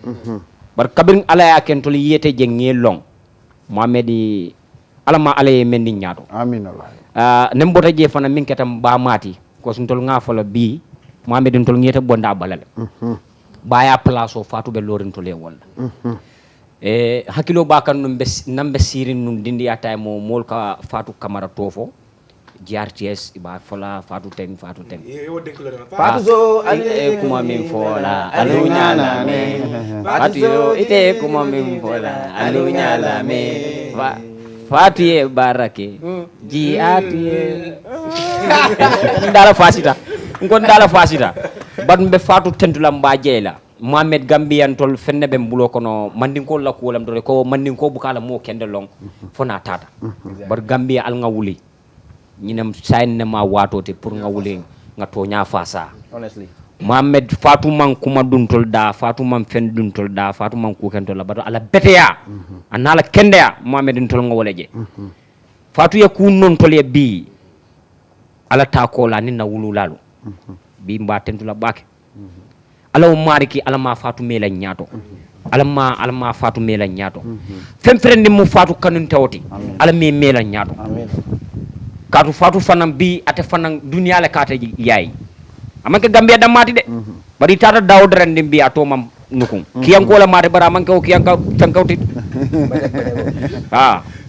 bar kabrin ala ya ken tol yete je nge long Mohamed ala ma ala e mendi nyaato amin allah nembota je fanan min ketam ba mati ko ntol nga fala bi Mohamed ntol ngeta bonda balale baya place o fatu be lorinto le wonda hakilo bakan num be nambe sirin num dindi atay mo mol ka fatu camara tofo GRTS iba fola fatu ten fatu zo kuma min fola alunya la me fatu yo ite kuma min fola alunya la me fatu ye barake GRTS ndala fasita ban be fatu tentula mbajela Mohamed Gambian tol fenne be mbulo kono mandinko la ko lam do ko mandinko bukala mo kende long fona tata bar Gambia al nga wuli ñinem sayne ma watote pour nga wuli nga to nya fasa honestly Mohamed fatu man kuma duntol da fatu man fen duntol da fatu man ku kento la bato ala beteya anala kende ya Mohamed duntol nga waleje fatu ya ku non tol ye bi ala ta ko la ni na wulu lalu bi mba tentula bake alaw mariki alama fatu mela nyaato alama fatu mela nyaato fem frendi mu fatu kanun tawti alami mela nyaato amen katu fatu fanam bi ate fanam dunya la kata yayi amanke Gambia damati de bari tata dawd rende bi ato mam nukum kiyan ko la mate bara manke o kiyan ka tankawti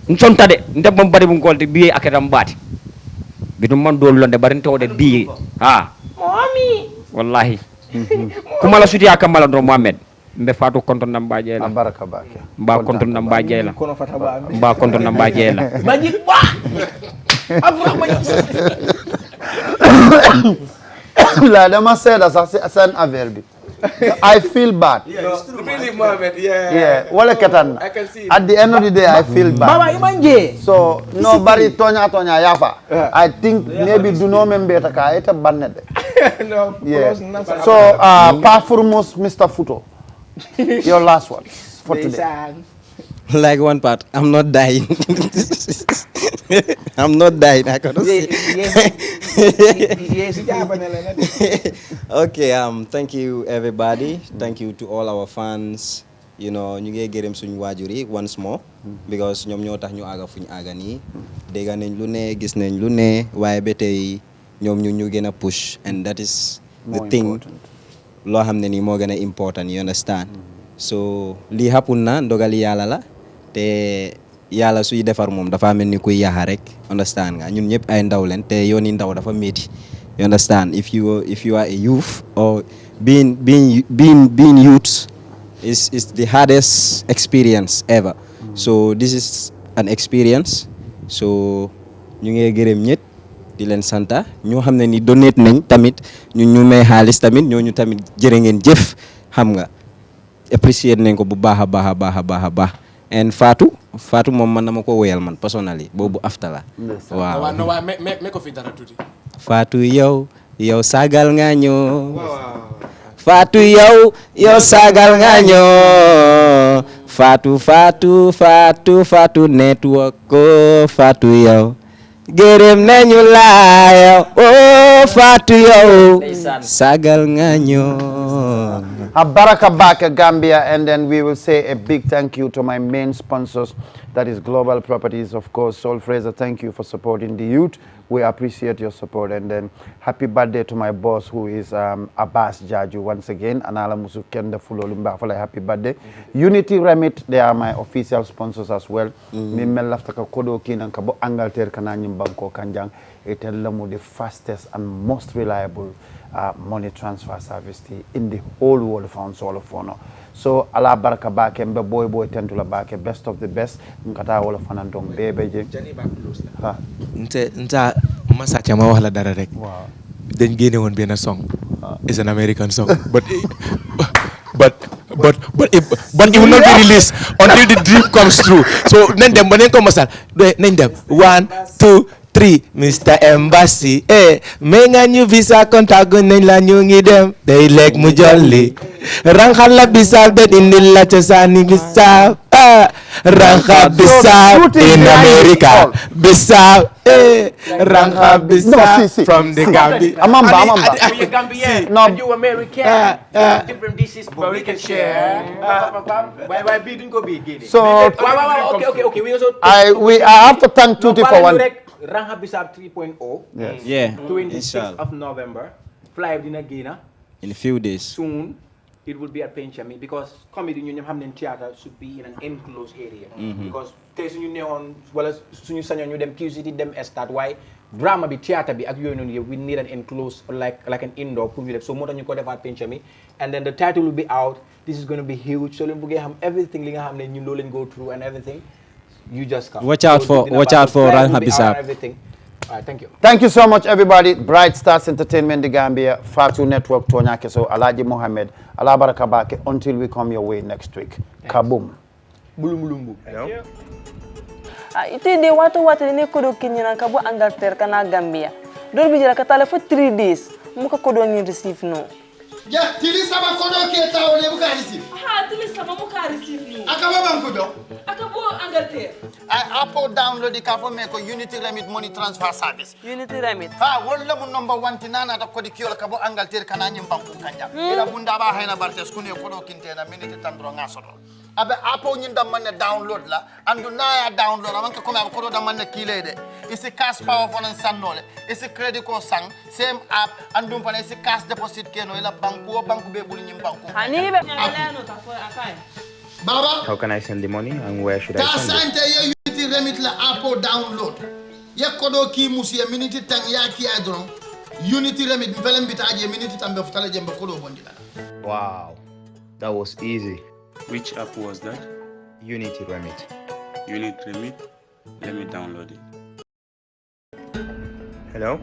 nsonta de ndebam bari bu ngolti bi aketam bati bidum man do londe bari tawde bi Mami wallahi kuma la suti akamala ndo Mohamed mbe fatu konton namba jela baraka bake mba konton namba jela kono fataba mba konton namba jela baji ba afra ma la dama seda sa sen affaire bi I feel bad. Really, Mohamed, wala katan. At the end of the day, I feel bad. Mama, imanje. So, nobody Tonyaa yafa. I think maybe do no member ka eta bannede. No, so, performance, Mr. Futo. Your last one for today. Like one part, I'm not dying. I'm not dying. I cannot say. Yes, okay. Thank you, everybody. Thank you to all our fans. You know, ñu ngi gërëm suñu wajuri once more because ñom ñoo tax ñu aga fuñu aga ni dégg nañ lu ne gis nañ lu ne waye ba tey ñoom ñu gën a push, and that is the More thing important. loo xam ne nii moo gën a important, you understand. So lii happen na ndogali yàlla la te yàlla suy defar moom dafa mel ni kuy yaxa rek, understand nga ñun ñëpp ay ndaw leen te yooni ndaw dafa métti, you understand. If you are a youth or being youth is the hardest experience ever. So this is an experience. So ñu ngi gërëm ñett di leen santa ñoo xam ne ni donate nañ tamit ñu may xaalis tamit ñooñu tamit jërë ngeen jëf, xam nga apprécier nañ ko bu baax a baax. And Fatou moom man dama ko woyal man personally boobu after la. waaw no waa me ko fi dara tuuti. Fatou yow sagal nga ñoo. Fatou yow sagal nga ñoo. Fatou network ko Fatou yow gërëm nañu la yow, oh Fatou yow sagal nga ñoo. Baraka Baka Gambia, and then we will say a big thank you to my main sponsors, that is Global Properties, of course. Sol Fraser, thank you for supporting the youth. We appreciate your support. And then happy birthday to my boss, who is Abbas Jaju, once again. Anala Musu Kenda Fulolumba, happy birthday. Unity Remit, they are my official sponsors as well. Mimel Laftaka Kodo Kinan Kabo Angalter Kananyim Banko Kanjang. It is the fastest and most reliable money transfer service in the whole world of Solofono. So ala baraka bake mbe boy tentula bake, best of the best ngata wala fanandong bebe je ha nta masacha ma wax la dara rek. Wow. Dañ génne woon benn song. It's an American song, but it will not be released until the dream comes true. So nañ dem ba nañ ko masal nañ dem 1 2 3 Mr. Embassy may nga ñu visa contact nañ la ñu ngi dem day lekk mu jolli ranxal la bisaab de indil la cosaani bisaab ranxa bisaab in America bisaab ranxa bisaab from the Gambia. Amamba. You're Gambian, No. and you American. Different dishes, but we can share. Why duñ ko bi génne? So Okay. We also I have to thank Tutti for one. Ranxa Bisab 3.0. Yes. Yeah, 26th of November. Fly dina génna. in a few days. Soon it will be at Penchami, because comedy ñu ñam xam ne theater should be in an enclosed area. Because tey suñu neexoon wala suñu sañoon ñu dem QCity dem stade, waaye drama bi theater bi ak yooyu noonu yëpp we need an enclosed like an indoor pour ñu def, so moo tax ñu ko defaat Penchami, and then the title will be out. This is going to be huge, so leen bëggee xam everything li nga xam ne ñun loolu lañ go through and everything, you just come. Watch out for Ranxa Bisab. Everything. All right, thank you. Thank you so much, everybody. Bright Stars Entertainment, the Gambia, Fatu Network, Tonyaa Kesso, Alaji Mohammed, Ala Baraka Bake, until we come your way next week. Kaboom. Bulumulumbu. Ite de watu ne kodo Kenya ka bo Angleterre kana Gambia. Dol bi jira ka tale for 3 days. Mu ko kodo ni receive no. Ja, tili sama kodo ke tawle bu ka receive. Ha, tili sama mu ka receive no. Akaba banko do. Akabo Angleterre. I download the Kafo Meko Unity Remit Money Transfer Service. Unity Remit. Ha, wala mo number 1 tinana ta kodi kiola kabo Angleterre kana nyim banku kanja. Ila bunda ba hayna bartes kune kodo kintena minute tandro ngasodo. Abe apo nyinda manne download la andu na ya download amanka kome akodo da manne kilede. Isi cash power for nan sannole. Isi credit ko sang same app andum pana isi cash deposit keno ila banku be buli nyim banku. Hani be nyalano ta for akai. Baba, How can I send the money and where should I ta send it? sante ye Unity Remit la apo download. Ye kodo ki musi ye minute tang ya ki adron. Unity Remit mvelem bitaje minute tambe futale jembe kodo bondila. Wow, that was easy. Which app was that? Unity Remit. Unit Remit. Let me download it. Hello?